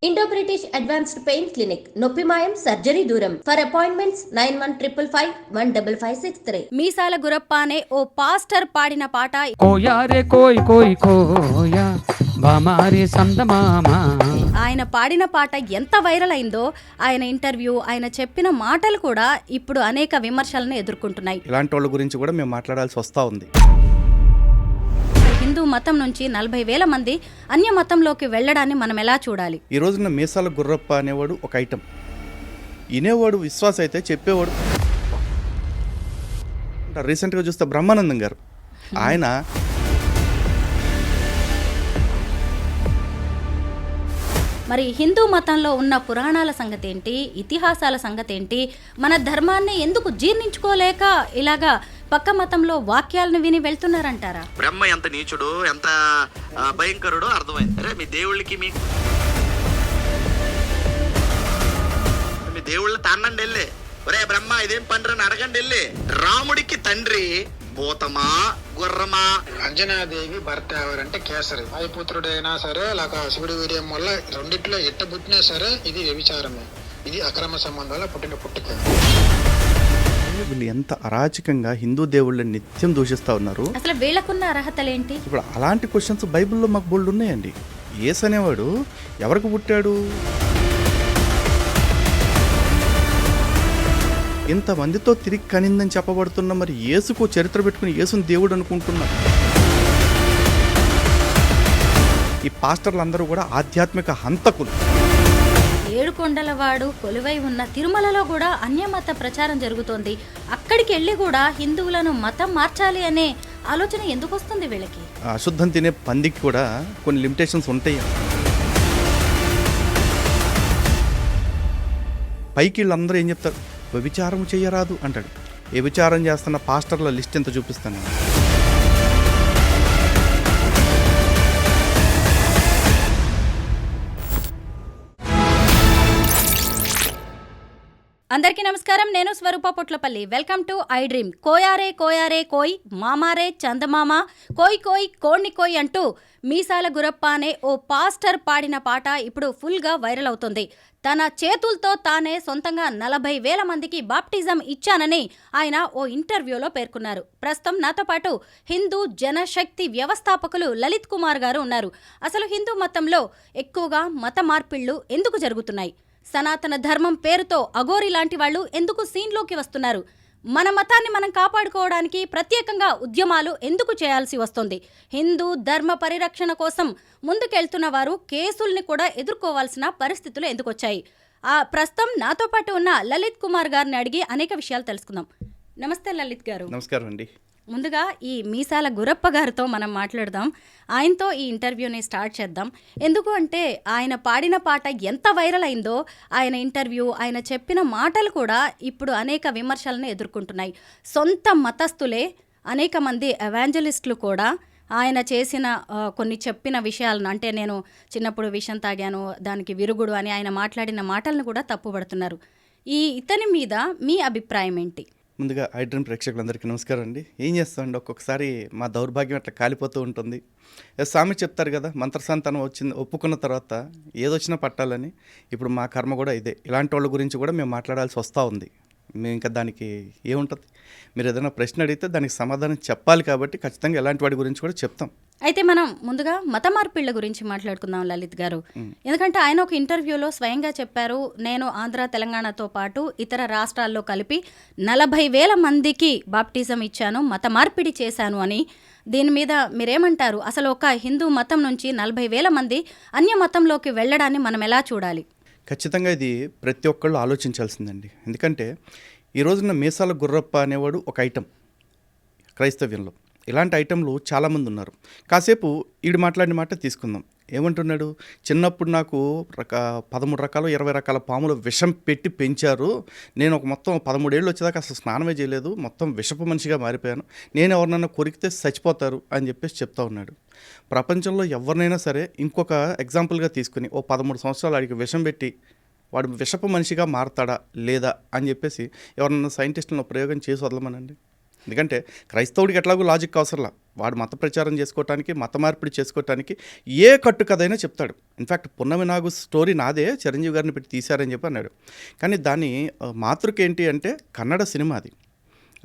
Indo British advanced pain clinic, నొప్పి మాయం, surgery దూరం. For appointments 9155556563. మీసాల గురప్ప అనే ఓ పాస్టర్ పాడిన పాట కోయారే కోయ్ కోయ్ కోయా బామారే సందమామా. ఆయన పాడిన పాట ఎంత వైరల్ అయిందో ఆయన ఇంటర్వ్యూ, ఆయన చెప్పిన మాటలు కూడా ఇప్పుడు అనేక విమర్శలను ఎదుర్కొంటున్నాయి. ఇలాంటి వాళ్ళ గురించి కూడా మేము మాట్లాడాల్సి వస్తూ ఉంది. హిందూ మతం నుంచి 40,000 మంది అన్య మతంలోకి వెళ్ళడాన్ని మనం ఎలా చూడాలి? ఈ రోజున మీసాల గుర్రప్ప అనేవాడు ఒక ఐటెం. వినేవాడు విశ్వాస అయితే చెప్పేవాడు. రీసెంట్గా చూస్తే బ్రహ్మానందం గారు, ఆయన మరి హిందూ మతంలో ఉన్న పురాణాల సంగతి ఏంటి, ఇతిహాసాల సంగతి ఏంటి, మన ధర్మాన్ని ఎందుకు జీర్ణించుకోలేక ఇలాగా పక్క మతంలో వాక్యాలను విని వెళ్తున్నారంటారా? బ్రహ్మ ఎంత నీచుడు, ఎంత భయంకరుడో అర్థమైంది. అరే మీ దేవుళ్ళకి మీ దేవుళ్ళ తాన్నండి వెళ్ళి, ఒరే బ్రహ్మ ఇదేం పండ్రని అడగండి వెళ్ళి. రాముడికి తండ్రి భూతమా గుర్రమా? అంజనాదేవి భర్త ఎవరంటే కేసరి. వాయుపుత్రుడైనా సరే లేక శివుడి వీర్యం వల్ల రెండిట్లో ఎట్ట పుట్టినా సరే ఇది వ్యభిచారమే. ఇది అక్రమ సంబంధాల పుట్టిన పుట్టుక. వీళ్ళు ఎంత అరాచకంగా హిందూ దేవుళ్ళని నిత్యం దూషిస్తూ ఉన్నారు. అసలు వీళ్ళకున్న అర్హతలేంటి? ఇప్పుడు అలాంటి క్వశ్చన్స్ బైబిల్లో మాకు బోల్డ్ ఉన్నాయండి. యేసు అనేవాడు ఎవరికి పుట్టాడు? ఇంతమందితో తిరిగి కనిందని చెప్పబడుతున్న మరి యేసుకు చరిత్ర పెట్టుకుని యేసుని దేవుడు అనుకుంటున్నారు. ఈ పాస్టర్లందరూ కూడా ఆధ్యాత్మిక హంతకులు. ఏడుకొండలవాడు కొలువై ఉన్న తిరుమలలో కూడా అన్యమత ప్రచారం జరుగుతోంది. అక్కడికి వెళ్ళి కూడా హిందువులను మతం మార్చాలి అనే ఆలోచన ఎందుకు వస్తుంది వీళ్ళకి? అశుద్ధం తినే పందికి కూడా కొన్ని లిమిటేషన్స్ ఉంటాయి. పైకి వీళ్ళందరూ ఏం చెప్తారు? వ్యభిచారం చేయరాదు అంటాడు. ఏ విచారం చేస్తున్న పాస్టర్ల లిస్ట్ ఎంత చూపిస్తాను. అందరికీ నమస్కారం, నేను Swaroopa Potlapalli. Welcome to iDream. కోయారే కోయారే కోయ్, మామారే చందమామ, కోయ్ కోయ్ కోణ్ణి కోయ్ అంటూ మీసాల గురప్ప అనే ఓ పాస్టర్ పాడిన పాట ఇప్పుడు ఫుల్గా వైరల్ అవుతుంది. తన చేతులతో తానే సొంతంగా 40,000 మందికి బాప్టిజం ఇచ్చానని ఆయన ఓ ఇంటర్వ్యూలో పేర్కొన్నారు. ప్రస్తుతం నాతో పాటు హిందూ జనశక్తి వ్యవస్థాపకులు లలిత్ కుమార్ గారు ఉన్నారు. అసలు హిందూ మతంలో ఎక్కువగా మత మార్పిళ్లు ఎందుకు జరుగుతున్నాయి? సనాతన ధర్మం పేరుతో అఘోరి లాంటి వాళ్ళు ఎందుకు సీన్లోకి వస్తున్నారు? మన మతాన్ని మనం కాపాడుకోవడానికి ప్రత్యేకంగా ఉద్యమాలు ఎందుకు చేయాల్సి వస్తుంది? హిందూ ధర్మ పరిరక్షణ కోసం ముందుకెళ్తున్న వారు కేసుల్ని కూడా ఎదుర్కోవాల్సిన పరిస్థితులు ఎందుకు వచ్చాయి? ప్రస్తుతం నాతో పాటు ఉన్న లలిత్ కుమార్ గారిని అడిగి అనేక విషయాలు తెలుసుకుందాం. నమస్తే లలిత్ గారు. నమస్కారం అండి. ముందుగా ఈ మీసాల గురప్ప గారితో మనం మాట్లాడదాం. ఆయనతో ఈ ఇంటర్వ్యూని స్టార్ట్ చేద్దాం. ఎందుకు అంటే ఆయన పాడిన పాట ఎంత వైరల్ అయిందో ఆయన ఇంటర్వ్యూ, ఆయన చెప్పిన మాటలు కూడా ఇప్పుడు అనేక విమర్శలను ఎదుర్కొంటున్నాయి. సొంత మతస్థులే, అనేక మంది ఎవాంజలిస్టులు కూడా ఆయన చేసిన కొన్ని చెప్పిన విషయాలను, అంటే నేను చిన్నప్పుడు విషం తాగాను దానికి విరుగుడు అని ఆయన మాట్లాడిన మాటలను కూడా తప్పుపడుతున్నారు. ఇతని మీద మీ అభిప్రాయం ఏంటి? ముందుగా ఐ డ్రీమ్ ప్రేక్షకులందరికీ నమస్కారం అండి. ఏం చేస్తామండి, ఒక్కొక్కసారి మా దౌర్భాగ్యం అట్లా కాలిపోతూ ఉంటుంది. స్వామి చెప్తారు కదా, మంత్రసంతానం వచ్చింది ఒప్పుకున్న తర్వాత ఏదొచ్చినా పట్టాలని. ఇప్పుడు మా కర్మ కూడా ఇదే. ఇలాంటి వాళ్ళ గురించి కూడా మేము మాట్లాడాల్సి వస్తూ ఉంది. మేము ఇంకా దానికి ఏముంటుంది, మీరు ఏదైనా ప్రశ్న అడిగితే దానికి సమాధానం చెప్పాలి. కాబట్టి ఖచ్చితంగా ఇలాంటి వాడి గురించి కూడా చెప్తాం. అయితే మనం ముందుగా మత మార్పిళ్ల గురించి మాట్లాడుకుందాం లలిత్ గారు. ఎందుకంటే ఆయన ఒక ఇంటర్వ్యూలో స్వయంగా చెప్పారు, నేను ఆంధ్ర తెలంగాణతో పాటు ఇతర రాష్ట్రాల్లో కలిపి 40,000 మందికి బాప్టిజం ఇచ్చాను, మత మార్పిడి చేశాను అని. దీని మీద మీరేమంటారు? అసలు ఒక హిందూ మతం నుంచి 40,000 మంది అన్య మతంలోకి వెళ్ళడాన్ని మనం ఎలా చూడాలి? ఖచ్చితంగా ఇది ప్రతి ఒక్కళ్ళు ఆలోచించాల్సిందండి. ఎందుకంటే ఈ రోజున మీసాల గుర్రప్ప అనేవాడు ఒక ఐటెం క్రైస్తవ్యంలో. ఇలాంటి ఐటెంలు చాలామంది ఉన్నారు. కాసేపు ఈడు మాట్లాడిన మాట తీసుకుందాం. ఏమంటున్నాడు? చిన్నప్పుడు నాకు 13 రకాలు 20 రకాల పాములు విషం పెట్టి పెంచారు. నేను ఒక మొత్తం 13 ఏళ్ళు వచ్చేదాకా అసలు స్నానమే చేయలేదు, మొత్తం విషపు మనిషిగా మారిపోయాను, నేను ఎవరినైనా కొరికితే చచ్చిపోతారు అని చెప్పేసి చెప్తా ఉన్నాడు. ప్రపంచంలో ఎవరినైనా సరే ఇంకొక ఎగ్జాంపుల్గా తీసుకుని ఓ 13 సంవత్సరాలు వాడికి విషం పెట్టి వాడు విషపు మనిషిగా మారతాడా లేదా అని చెప్పేసి ఎవరన్నా సైంటిస్టులను ప్రయోగం చేసి వదలమనండి. ఎందుకంటే క్రైస్తవుడికి ఎట్లాగో లాజిక్ అవసరంలా, వాడు మత ప్రచారం చేసుకోవటానికి, మత మార్పిడి చేసుకోవటానికి ఏ కట్టు కథైనా చెప్తాడు. ఇన్ఫ్యాక్ట్ పున్నమి నాగు స్టోరీ నాదే, చిరంజీవి గారిని పెట్టి తీశారని చెప్పి అన్నాడు. కానీ దాని మాతృక ఏంటి అంటే కన్నడ సినిమా అది.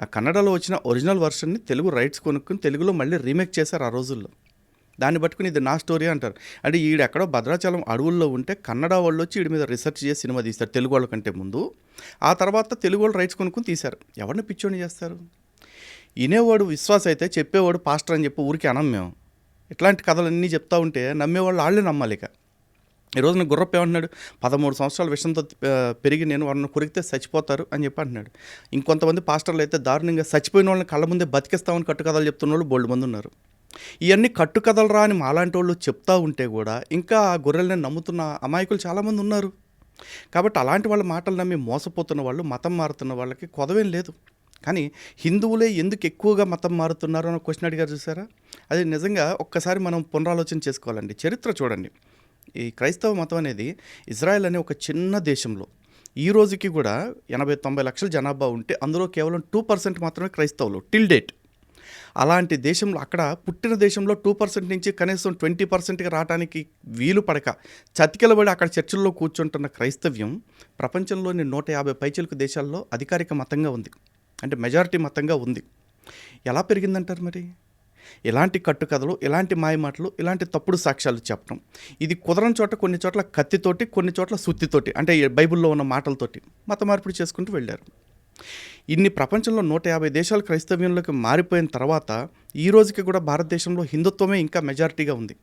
ఆ కన్నడలో వచ్చిన ఒరిజినల్ వర్షన్ని తెలుగు రైట్స్ కొనుక్కుని తెలుగులో మళ్ళీ రీమేక్ చేశారు ఆ రోజుల్లో. దాన్ని పట్టుకుని ఇది నా స్టోరీ అంటారు. అంటే ఈడెక్కడో భద్రాచలం అడవుల్లో ఉంటే కన్నడ వాళ్ళు వచ్చి వీడి మీద రీసెర్చ్ చేసి సినిమా తీస్తారు తెలుగు వాళ్ళ కంటే ముందు. ఆ తర్వాత తెలుగు వాళ్ళు రైట్స్ కొనుక్కుని తీశారు. ఎవరిని పిచ్చోని చేస్తారు? వినేవాడు విశ్వాస అయితే చెప్పేవాడు పాస్టర్ అని చెప్పి ఊరికి అనం మేము. ఇట్లాంటి కథలన్నీ చెప్తా ఉంటే నమ్మేవాళ్ళు వాళ్ళే నమ్మాలి. ఇక ఈరోజు నేను గుర్రప్ప ఏమంటున్నాడు, 13 సంవత్సరాల విషయంతో పెరిగి నేను వాళ్ళని కొరికితే చచ్చిపోతారు అని చెప్పి అంటున్నాడు. ఇంకొంతమంది పాస్టర్లు అయితే దారుణంగా చచ్చిపోయిన వాళ్ళని కళ్ళ ముందే బతికిస్తామని కట్టుకథలు చెప్తున్న వాళ్ళు బోల్డ్ మంది ఉన్నారు. ఇవన్నీ కట్టుకథలు రా అని మాలాంటి వాళ్ళు చెప్తా ఉంటే కూడా ఇంకా ఆ గొర్రెల్ని నమ్ముతున్న అమాయకులు చాలామంది ఉన్నారు. కాబట్టి అలాంటి వాళ్ళ మాటలు నమ్మి మోసపోతున్న వాళ్ళు, మతం మారుతున్న వాళ్ళకి కొదవేం లేదు. కానీ హిందువులే ఎందుకు ఎక్కువగా మతం మారుతున్నారు అని క్వశ్చన్ అడిగారు చూసారా? అది నిజంగా ఒక్కసారి మనం పునరాలోచన చేసుకోవాలండి. చరిత్ర చూడండి. ఈ క్రైస్తవ మతం అనేది ఇజ్రాయెల్ అనే ఒక చిన్న దేశంలో ఈ రోజుకి కూడా 80-90 లక్షల జనాభా ఉంటే అందులో కేవలం 2% మాత్రమే క్రైస్తవులు టిల్ డేట్. అలాంటి దేశంలో, అక్కడ పుట్టిన దేశంలో 2% నుంచి కనీసం 20%కి రావడానికి వీలు పడక చతికిలబడి అక్కడ చర్చిల్లో కూర్చుంటున్న క్రైస్తవ్యం ప్రపంచంలోని 150 పైచిలకు దేశాల్లో అధికారిక మతంగా ఉంది. అంటే మెజారిటీ మతంగా ఉంది. ఎలా పెరిగిందంటారు మరి? ఇలాంటి కట్టుకథలు, ఇలాంటి మాయమాటలు, ఇలాంటి తప్పుడు సాక్ష్యాలు చెప్పడం, ఇది కుదరని చోట కొన్ని చోట్ల కత్తితోటి, కొన్ని చోట్ల సుత్తితోటి, అంటే బైబిల్లో ఉన్న మాటలతోటి మత మార్పిడి చేసుకుంటూ వెళ్ళారు. ఇన్ని ప్రపంచంలో 150 దేశాలు క్రైస్తవ్యంలోకి మారిపోయిన తర్వాత ఈ రోజుకి కూడా భారతదేశంలో హిందుత్వమే ఇంకా మెజారిటీగా ఉంది.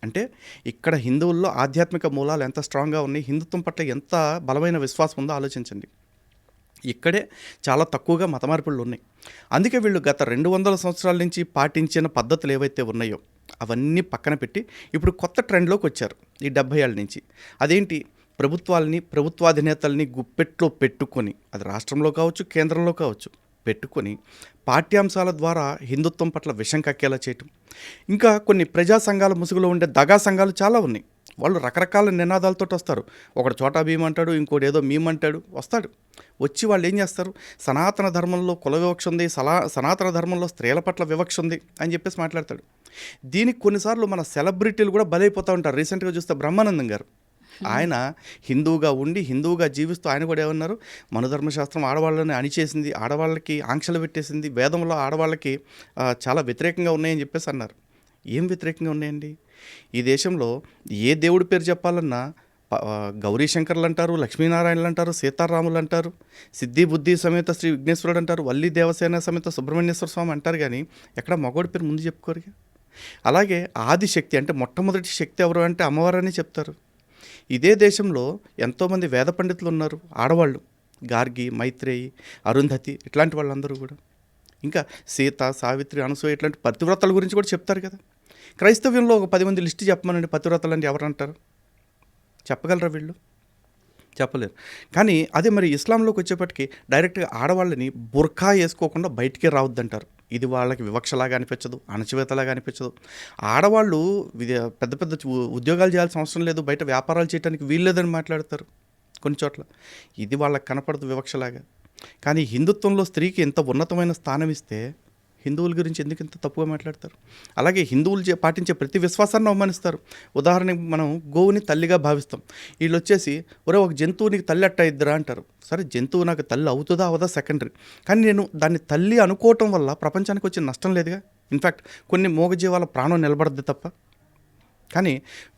అంటే ఇక్కడ హిందువుల్లో ఆధ్యాత్మిక మూలాలు ఎంత స్ట్రాంగ్గా ఉన్నాయి, హిందుత్వం పట్ల ఎంత బలమైన విశ్వాసం ఉందో ఆలోచించండి. ఇక్కడే చాలా తక్కువగా మత మార్పులు ఉన్నాయి. అందుకే వీళ్ళు గత 200 సంవత్సరాల నుంచి పాటించిన పద్ధతులు ఏవైతే ఉన్నాయో అవన్నీ పక్కన పెట్టి ఇప్పుడు కొత్త ట్రెండ్లోకి వచ్చారు ఈ 70 ఏళ్ళ నుంచి. అదేంటి? ప్రభుత్వాలని, ప్రభుత్వాధినేతల్ని గుప్పెట్లో పెట్టుకొని, అది రాష్ట్రంలో కావచ్చు, కేంద్రంలో కావచ్చు, పెట్టుకొని పాఠ్యాంశాల ద్వారా హిందుత్వం పట్ల విషం కక్కేలా చేయటం. ఇంకా కొన్ని ప్రజా సంఘాల ముసుగులో ఉండే దగా సంఘాలు చాలా ఉన్నాయి. వాళ్ళు రకరకాల నినాదాలతో వస్తారు. ఒకడు చోటా భీమ్ అంటాడు, ఇంకోటి ఏదో మీమ్ అంటాడు. వస్తాడు, వచ్చి వాళ్ళు ఏం చేస్తారు, సనాతన ధర్మంలో కుల వివక్ష ఉంది, సనాతన ధర్మంలో స్త్రీల పట్ల వివక్ష ఉంది అని చెప్పేసి మాట్లాడతాడు. దీనికి కొన్నిసార్లు మన సెలబ్రిటీలు కూడా బలైపోతూ ఉంటారు. రీసెంట్గా చూస్తే బ్రహ్మానందం గారు, ఆయన హిందువుగా ఉండి హిందువుగా జీవిస్తూ ఆయన కూడా ఏమన్నారు, మనుధర్మశాస్త్రం ఆడవాళ్ళని అణిచేసింది, ఆడవాళ్ళకి ఆంక్షలు పెట్టేసింది, వేదంలో ఆడవాళ్ళకి చాలా వ్యతిరేకంగా ఉన్నాయని చెప్పేసి అన్నారు. ఏం వ్యతిరేకంగా ఉన్నాయండి? ఈ దేశంలో ఏ దేవుడి పేరు చెప్పాలన్నా గౌరీశంకర్లు అంటారు, లక్ష్మీనారాయణలు అంటారు, సీతారాములు అంటారు, సిద్ధి బుద్ధి సమేత శ్రీ విఘ్నేశ్వరుడు అంటారు, వల్లి దేవసేన సమేత సుబ్రహ్మణ్యేశ్వర స్వామి అంటారు. కానీ ఎక్కడ మగోడి పేరు ముందు చెప్పుకోరుగా. అలాగే ఆదిశక్తి అంటే మొట్టమొదటి శక్తి ఎవరు అంటే అమ్మవారని చెప్తారు. ఇదే దేశంలో ఎంతోమంది వేద పండితులు ఉన్నారు, ఆడవాళ్ళు, గార్గి, మైత్రేయి, అరుంధతి, ఇట్లాంటి వాళ్ళందరూ కూడా. ఇంకా సీత, సావిత్రి, అనసూయ ఇట్లాంటి పతివ్రతల గురించి కూడా చెప్తారు కదా. క్రైస్తవ్యంలో ఒక 10 మంది లిస్టు చెప్పమనండి, పతివ్రతలు అంటే ఎవరంటారు? చెప్పగలరా వీళ్ళు? చెప్పలేరు. కానీ అదే మరి ఇస్లాంలోకి వచ్చేప్పటికి డైరెక్ట్గా ఆడవాళ్ళని బుర్ఖా వేసుకోకుండా బయటికే రావద్దంటారు. ఇది వాళ్ళకి వివక్షలాగా అనిపించదు, అణచివేతలాగా అనిపించదు. ఆడవాళ్ళు పెద్ద పెద్ద ఉద్యోగాలు చేయాల్సిన అవసరం లేదు, బయట వ్యాపారాలు చేయడానికి వీల్లేదని మాట్లాడతారు కొన్ని చోట్ల. ఇది వాళ్ళకి కనపడదు వివక్షలాగా. కానీ హిందుత్వంలో స్త్రీకి ఎంత ఉన్నతమైన స్థానం ఇస్తే హిందువుల గురించి ఎందుకు ఇంత తప్పుగా మాట్లాడతారు? అలాగే హిందువులు పాటించే ప్రతి విశ్వాసాన్ని అవమానిస్తారు. ఉదాహరణకి మనం గోవుని తల్లిగా భావిస్తాం. వీళ్ళు వచ్చేసి ఒరే ఒక జంతువు నీకు తల్లి అట్ట ఇద్దరా అంటారు. సరే, జంతువు నాకు తల్లి అవుతుందా అవదా సెకండరీ, కానీ నేను దాన్ని తల్లి అనుకోవటం వల్ల ప్రపంచానికి వచ్చే నష్టం లేదుగా. ఇన్ఫ్యాక్ట్ కొన్ని మూగజీవాల ప్రాణం నిలబడద్ది తప్ప. కానీ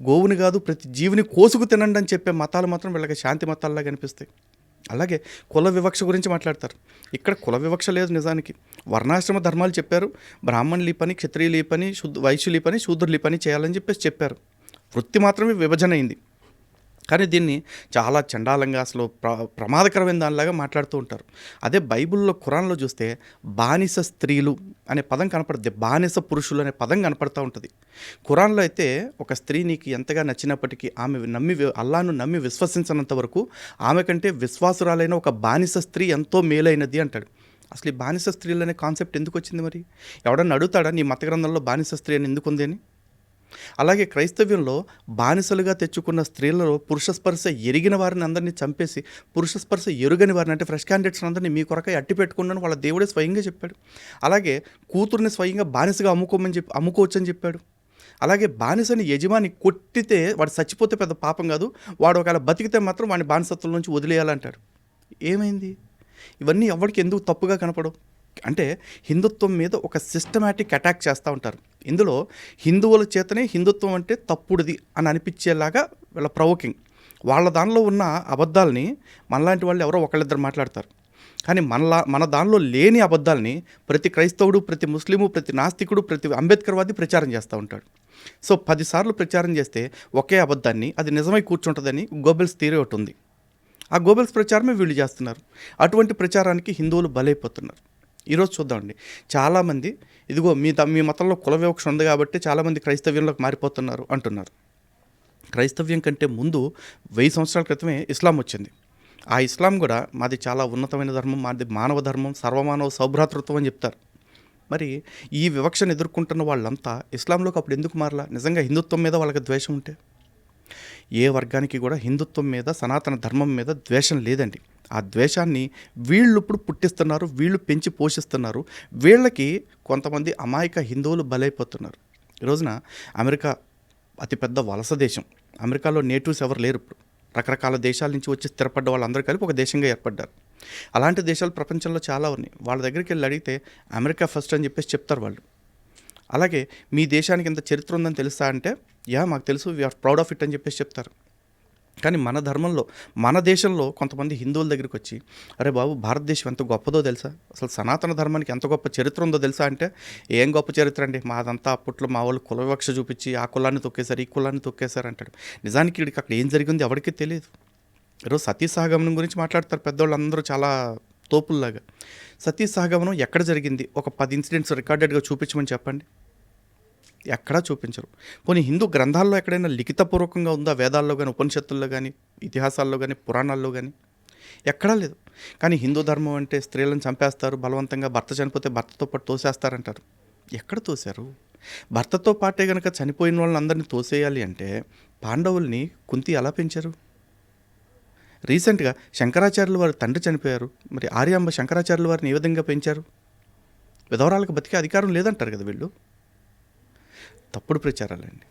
గోవుని కాదు ప్రతి జీవిని కోసుకు తినండి అని చెప్పే మతాలు మాత్రం వీళ్ళకి శాంతి మతాల్లా కనిపిస్తాయి. అలాగే కుల వివక్ష గురించి మాట్లాడతారు. ఇక్కడ కుల వివక్ష లేదు నిజానికి. వర్ణాశ్రమ ధర్మాలు చెప్పారు. బ్రాహ్మణులు ఈ పని, క్షత్రియులు ఈ పని, వైశ్యులు ఈ పని, శూద్రులు ఈ పని చేయాలని చెప్పేసి చెప్పారు. వృత్తి మాత్రమే విభజన అయింది. కానీ దీన్ని చాలా చండాలంగా అసలు ప్రమాదకరమైన దానిలాగా మాట్లాడుతూ ఉంటారు. అదే బైబిల్లో ఖురాన్లో చూస్తే బానిస స్త్రీలు అనే పదం కనపడుతుంది, బానిస పురుషులు అనే పదం కనపడుతూ ఉంటుంది. ఖురాన్లో అయితే ఒక స్త్రీ నీకు ఎంతగా నచ్చినప్పటికీ ఆమె అల్లాను నమ్మి విశ్వసించినంత వరకు ఆమె కంటే విశ్వాసురాలైన ఒక బానిస స్త్రీ ఎంతో మేలైనది అంటాడు. అసలు ఈ బానిస స్త్రీలు అనే కాన్సెప్ట్ ఎందుకు వచ్చింది? మరి ఎవడన్నా అడుగుతాడా నీ మత గ్రంథంలో బానిస స్త్రీ అని ఎందుకు ఉంది అని? అలాగే క్రైస్తవ్యంలో బానిసలుగా తెచ్చుకున్న స్త్రీలలో పురుష స్పర్శ ఎరిగిన వారిని అందరినీ చంపేసి పురుష స్పర్శ ఎరుగని వారిని అంటే ఫ్రెష్ క్యాండిడేట్స్ అందరినీ మీ కొరకై అట్టి పెట్టుకున్నాను వాళ్ళ దేవుడే స్వయంగా చెప్పాడు. అలాగే కూతుర్ని స్వయంగా బానిసగా అమ్ముకోవచ్చని చెప్పాడు. అలాగే బానిసని యజమాని కొట్టితే వాడు చచ్చిపోతే పెద్ద పాపం కాదు, వాడు ఒకవేళ బతికితే మాత్రం వాడిని బానిసత్వం నుంచి వదిలేయాలంటాడు. ఏమైంది? ఇవన్నీ ఎవరికి ఎందుకు తప్పుగా కనపడవు? అంటే హిందుత్వం మీద ఒక సిస్టమేటిక్ అటాక్ చేస్తూ ఉంటారు. ఇందులో హిందువుల చేతనే హిందుత్వం అంటే తప్పుడుది అని అనిపించేలాగా వీళ్ళ ప్రవోకింగ్. వాళ్ళ దానిలో ఉన్న అబద్ధాలని మనలాంటి వాళ్ళు ఎవరో ఒకళ్ళిద్దరు మాట్లాడతారు. కానీ మన దానిలో లేని అబద్ధాలని ప్రతి క్రైస్తవుడు, ప్రతి ముస్లిము, ప్రతి నాస్తికుడు, ప్రతి అంబేద్కర్వాది ప్రచారం చేస్తూ ఉంటాడు. సో 10 సార్లు ప్రచారం చేస్తే ఒకే అబద్ధాన్ని అది నిజమై కూర్చుంటుందని గోబెల్స్ థియరీ ఒకటి ఉంది. ఆ గోబెల్స్ ప్రచారమే వీళ్ళు చేస్తున్నారు. అటువంటి ప్రచారానికి హిందువులు బలైపోతున్నారు. ఈరోజు చూద్దామండి, చాలామంది ఇదిగో మీ మతంలో కుల వివక్ష ఉంది కాబట్టి చాలామంది క్రైస్తవ్యంలోకి మారిపోతున్నారు అంటున్నారు. క్రైస్తవ్యం కంటే ముందు 1000 సంవత్సరాల క్రితమే ఇస్లాం వచ్చింది. ఆ ఇస్లాం కూడా మాది చాలా ఉన్నతమైన ధర్మం, మాది మానవ ధర్మం, సర్వమానవ సౌభ్రాతృత్వం అని చెప్తారు. మరి ఈ వివక్షను ఎదుర్కొంటున్న వాళ్ళంతా ఇస్లాంలోకి అప్పుడు ఎందుకు మారలా? నిజంగా హిందుత్వం మీద వాళ్ళకి ద్వేషం ఉంటే. ఏ వర్గానికి కూడా హిందుత్వం మీద, సనాతన ధర్మం మీద ద్వేషం లేదండి. ఆ ద్వేషాన్ని వీళ్ళు ఇప్పుడు పుట్టిస్తున్నారు, వీళ్ళు పెంచి పోషిస్తున్నారు. వీళ్ళకి కొంతమంది అమాయక హిందువులు బలైపోతున్నారు. ఈ రోజున అమెరికా అతిపెద్ద వలస దేశం. అమెరికాలో నేటివ్స్ ఎవరు లేరు. ఇప్పుడు రకరకాల దేశాల నుంచి వచ్చి స్థిరపడ్డ వాళ్ళందరూ కలిపి ఒక దేశంగా ఏర్పడ్డారు. అలాంటి దేశాలు ప్రపంచంలో చాలా ఉన్నాయి. వాళ్ళ దగ్గరికి వెళ్ళి అడిగితే అమెరికా ఫస్ట్ అని చెప్పేసి చెప్తారు వాళ్ళు. అలాగే మీ దేశానికి ఇంత చరిత్ర ఉందని తెలుసా అంటే, మాకు తెలుసు, వీఆర్ ప్రౌడ్ ఆఫ్ ఇట్ అని చెప్పేసి చెప్తారు. కానీ మన ధర్మంలో, మన దేశంలో కొంతమంది హిందువుల దగ్గరికి వచ్చి, అరే బాబు భారతదేశం ఎంత గొప్పదో తెలుసా, అసలు సనాతన ధర్మానికి ఎంత గొప్ప చరిత్ర ఉందో తెలుసా అంటే, ఏం గొప్ప చరిత్ర అండి, మాదంతా అప్పట్లో మా వాళ్ళు కుల వివక్ష చూపించి ఆ కులాన్ని తొక్కేశారు, ఈ కులాన్ని తొక్కేశారు అంటాడు. నిజానికి వీడికి అక్కడ ఏం జరిగింది ఎవరికీ తెలియదు. ఈరోజు సతీ సహగమనం గురించి మాట్లాడతారు పెద్దవాళ్ళు అందరూ చాలా తోపుల్లాగా. సతీ సహగమనం ఎక్కడ జరిగింది? ఒక 10 ఇన్సిడెంట్స్ రికార్డెడ్గా చూపించమని చెప్పండి. ఎక్కడా చూపించరు. పోనీ హిందూ గ్రంథాల్లో ఎక్కడైనా లిఖితపూర్వకంగా ఉందా? వేదాల్లో కానీ, ఉపనిషత్తుల్లో కానీ, ఇతిహాసాల్లో కానీ, పురాణాల్లో కానీ ఎక్కడా లేదు. కానీ హిందూ ధర్మం అంటే స్త్రీలను చంపేస్తారు, బలవంతంగా భర్త చనిపోతే భర్తతో పాటు తోసేస్తారంటారు. ఎక్కడ తోశారు? భర్తతో పాటే కనుక చనిపోయిన వాళ్ళందరినీ తోసేయాలి అంటే పాండవుల్ని కుంతి ఎలా పెంచారు? రీసెంట్గా శంకరాచార్యుల వారి తండ్రి చనిపోయారు. మరి ఆర్యాంబ శంకరాచార్యుల వారిని ఏ విధంగా పెంచారు? విధవరాలకు బతికే అధికారం లేదంటారు కదా వీళ్ళు. తప్పుడు ప్రచారాలండి.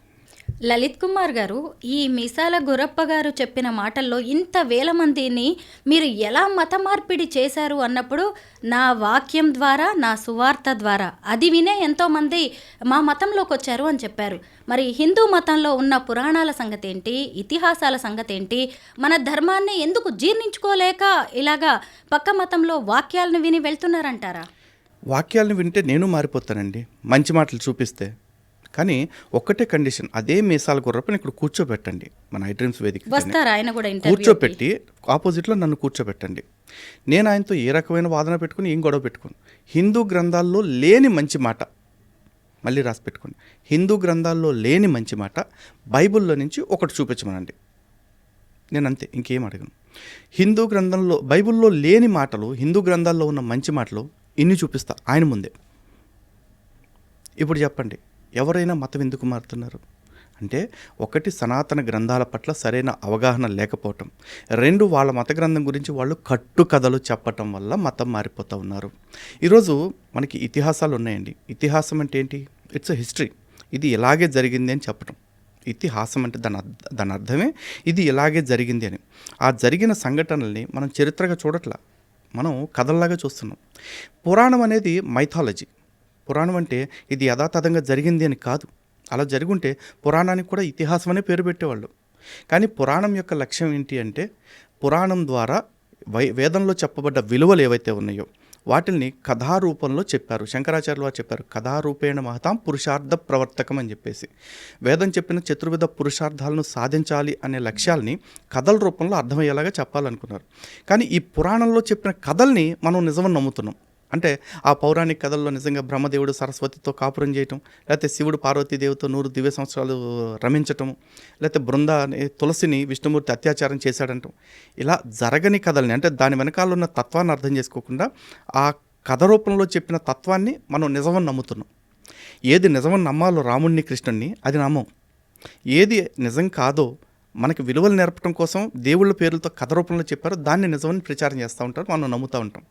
లలిత్ కుమార్ గారు, ఈ మీసాల గురప్ప గారు చెప్పిన మాటల్లో ఇంత వేల మందిని మీరు ఎలా మత మార్పిడి చేశారు అన్నప్పుడు, నా వాక్యం ద్వారా, నా సువార్త ద్వారా అది వినే ఎంతోమంది మా మతంలోకి వచ్చారు అని చెప్పారు. మరి హిందూ మతంలో ఉన్న పురాణాల సంగతి ఏంటి, ఇతిహాసాల సంగతి ఏంటి, మన ధర్మాన్ని ఎందుకు జీర్ణించుకోలేక ఇలాగా పక్క మతంలో వాక్యాలను విని వెళ్తున్నారంటారా? వాక్యాలను వింటే నేను మారిపోతానండి, మంచి మాటలు చూపిస్తే. కానీ ఒక్కటే కండిషన్, అదే మీసాల గుర్రపని ఇక్కడ కూర్చోబెట్టండి. మన ఐ డ్రీమ్స్ వేదిక కూర్చోబెట్టి ఆపోజిట్లో నన్ను కూర్చోబెట్టండి. నేను ఆయనతో ఏ రకమైన వాదన పెట్టుకుని ఏం గొడవ పెట్టుకోను. హిందూ గ్రంథాల్లో లేని మంచి మాట, మళ్ళీ రాసి పెట్టుకోండి, హిందూ గ్రంథాల్లో లేని మంచి మాట బైబిల్లో నుంచి ఒకటి చూపించమనండి. నేను అంతే, ఇంకేం అడగను. హిందూ గ్రంథంలో, బైబిల్లో లేని మాటలు హిందూ గ్రంథాల్లో ఉన్న మంచి మాటలు ఇన్ని చూపిస్తా ఆయన ముందే. ఇప్పుడు చెప్పండి, ఎవరైనా మతం ఎందుకు మారుతున్నారు అంటే, ఒకటి సనాతన గ్రంథాల పట్ల సరైన అవగాహన లేకపోవటం, 2 వాళ్ళ మత గ్రంథం గురించి వాళ్ళు కట్టుకథలు చెప్పటం వల్ల మతం మారిపోతూ ఉన్నారు. ఈరోజు మనకి ఇతిహాసాలు ఉన్నాయండి. ఇతిహాసం అంటే ఏంటి? It's a history. ఇది ఇలాగే జరిగింది అని చెప్పటం. ఇతిహాసం అంటే దాని అర్థమే ఇది ఇలాగే జరిగింది అని. ఆ జరిగిన సంఘటనల్ని మనం చరిత్రగా చూడట్లా, మనం కథల్లాగా చూస్తున్నాం. పురాణం అనేది మైథాలజీ. పురాణం అంటే ఇది యథాతథంగా జరిగింది అని కాదు. అలా జరుగుంటే పురాణానికి కూడా ఇతిహాసం అనే పేరు పెట్టేవాళ్ళు. కానీ పురాణం యొక్క లక్ష్యం ఏంటి అంటే, పురాణం ద్వారా వేదంలో చెప్పబడ్డ విలువలు ఏవైతే ఉన్నాయో వాటిల్ని కథారూపంలో చెప్పారు. శంకరాచార్యులు వారు చెప్పారు, కథారూపేణ మహతాం పురుషార్థ ప్రవర్తకం అని చెప్పేసి. వేదం చెప్పిన చతుర్విధ పురుషార్థాలను సాధించాలి అనే లక్ష్యాల్ని కథల రూపంలో అర్థమయ్యేలాగా చెప్పాలనుకున్నారు. కానీ ఈ పురాణంలో చెప్పిన కథల్ని మనం నిజమని నమ్ముతున్నాం. అంటే ఆ పౌరాణిక కథల్లో నిజంగా బ్రహ్మదేవుడు సరస్వతితో కాపురం చేయటం, లేకపోతే శివుడు పార్వతీదేవితో 100 దివ్య సంవత్సరాలు రమించటం, లేకపోతే బృంద తులసిని విష్ణుమూర్తి అత్యాచారం చేశాడంటాం. ఇలా జరగని కథల్ని, అంటే దాని వెనకాల ఉన్న తత్వాన్ని అర్థం చేసుకోకుండా ఆ కథ రూపంలో చెప్పిన తత్వాన్ని మనం నిజమని నమ్ముతున్నాం. ఏది నిజమని నమ్మాలో రాముడిని కృష్ణుడిని అది నమ్మం. ఏది నిజం కాదో మనకి విలువలు నేర్పడం కోసం దేవుళ్ళ పేర్లతో కథ రూపంలో చెప్పారో దాన్ని నిజమని ప్రచారం చేస్తూ ఉంటారు, మనం నమ్ముతూ ఉంటాం.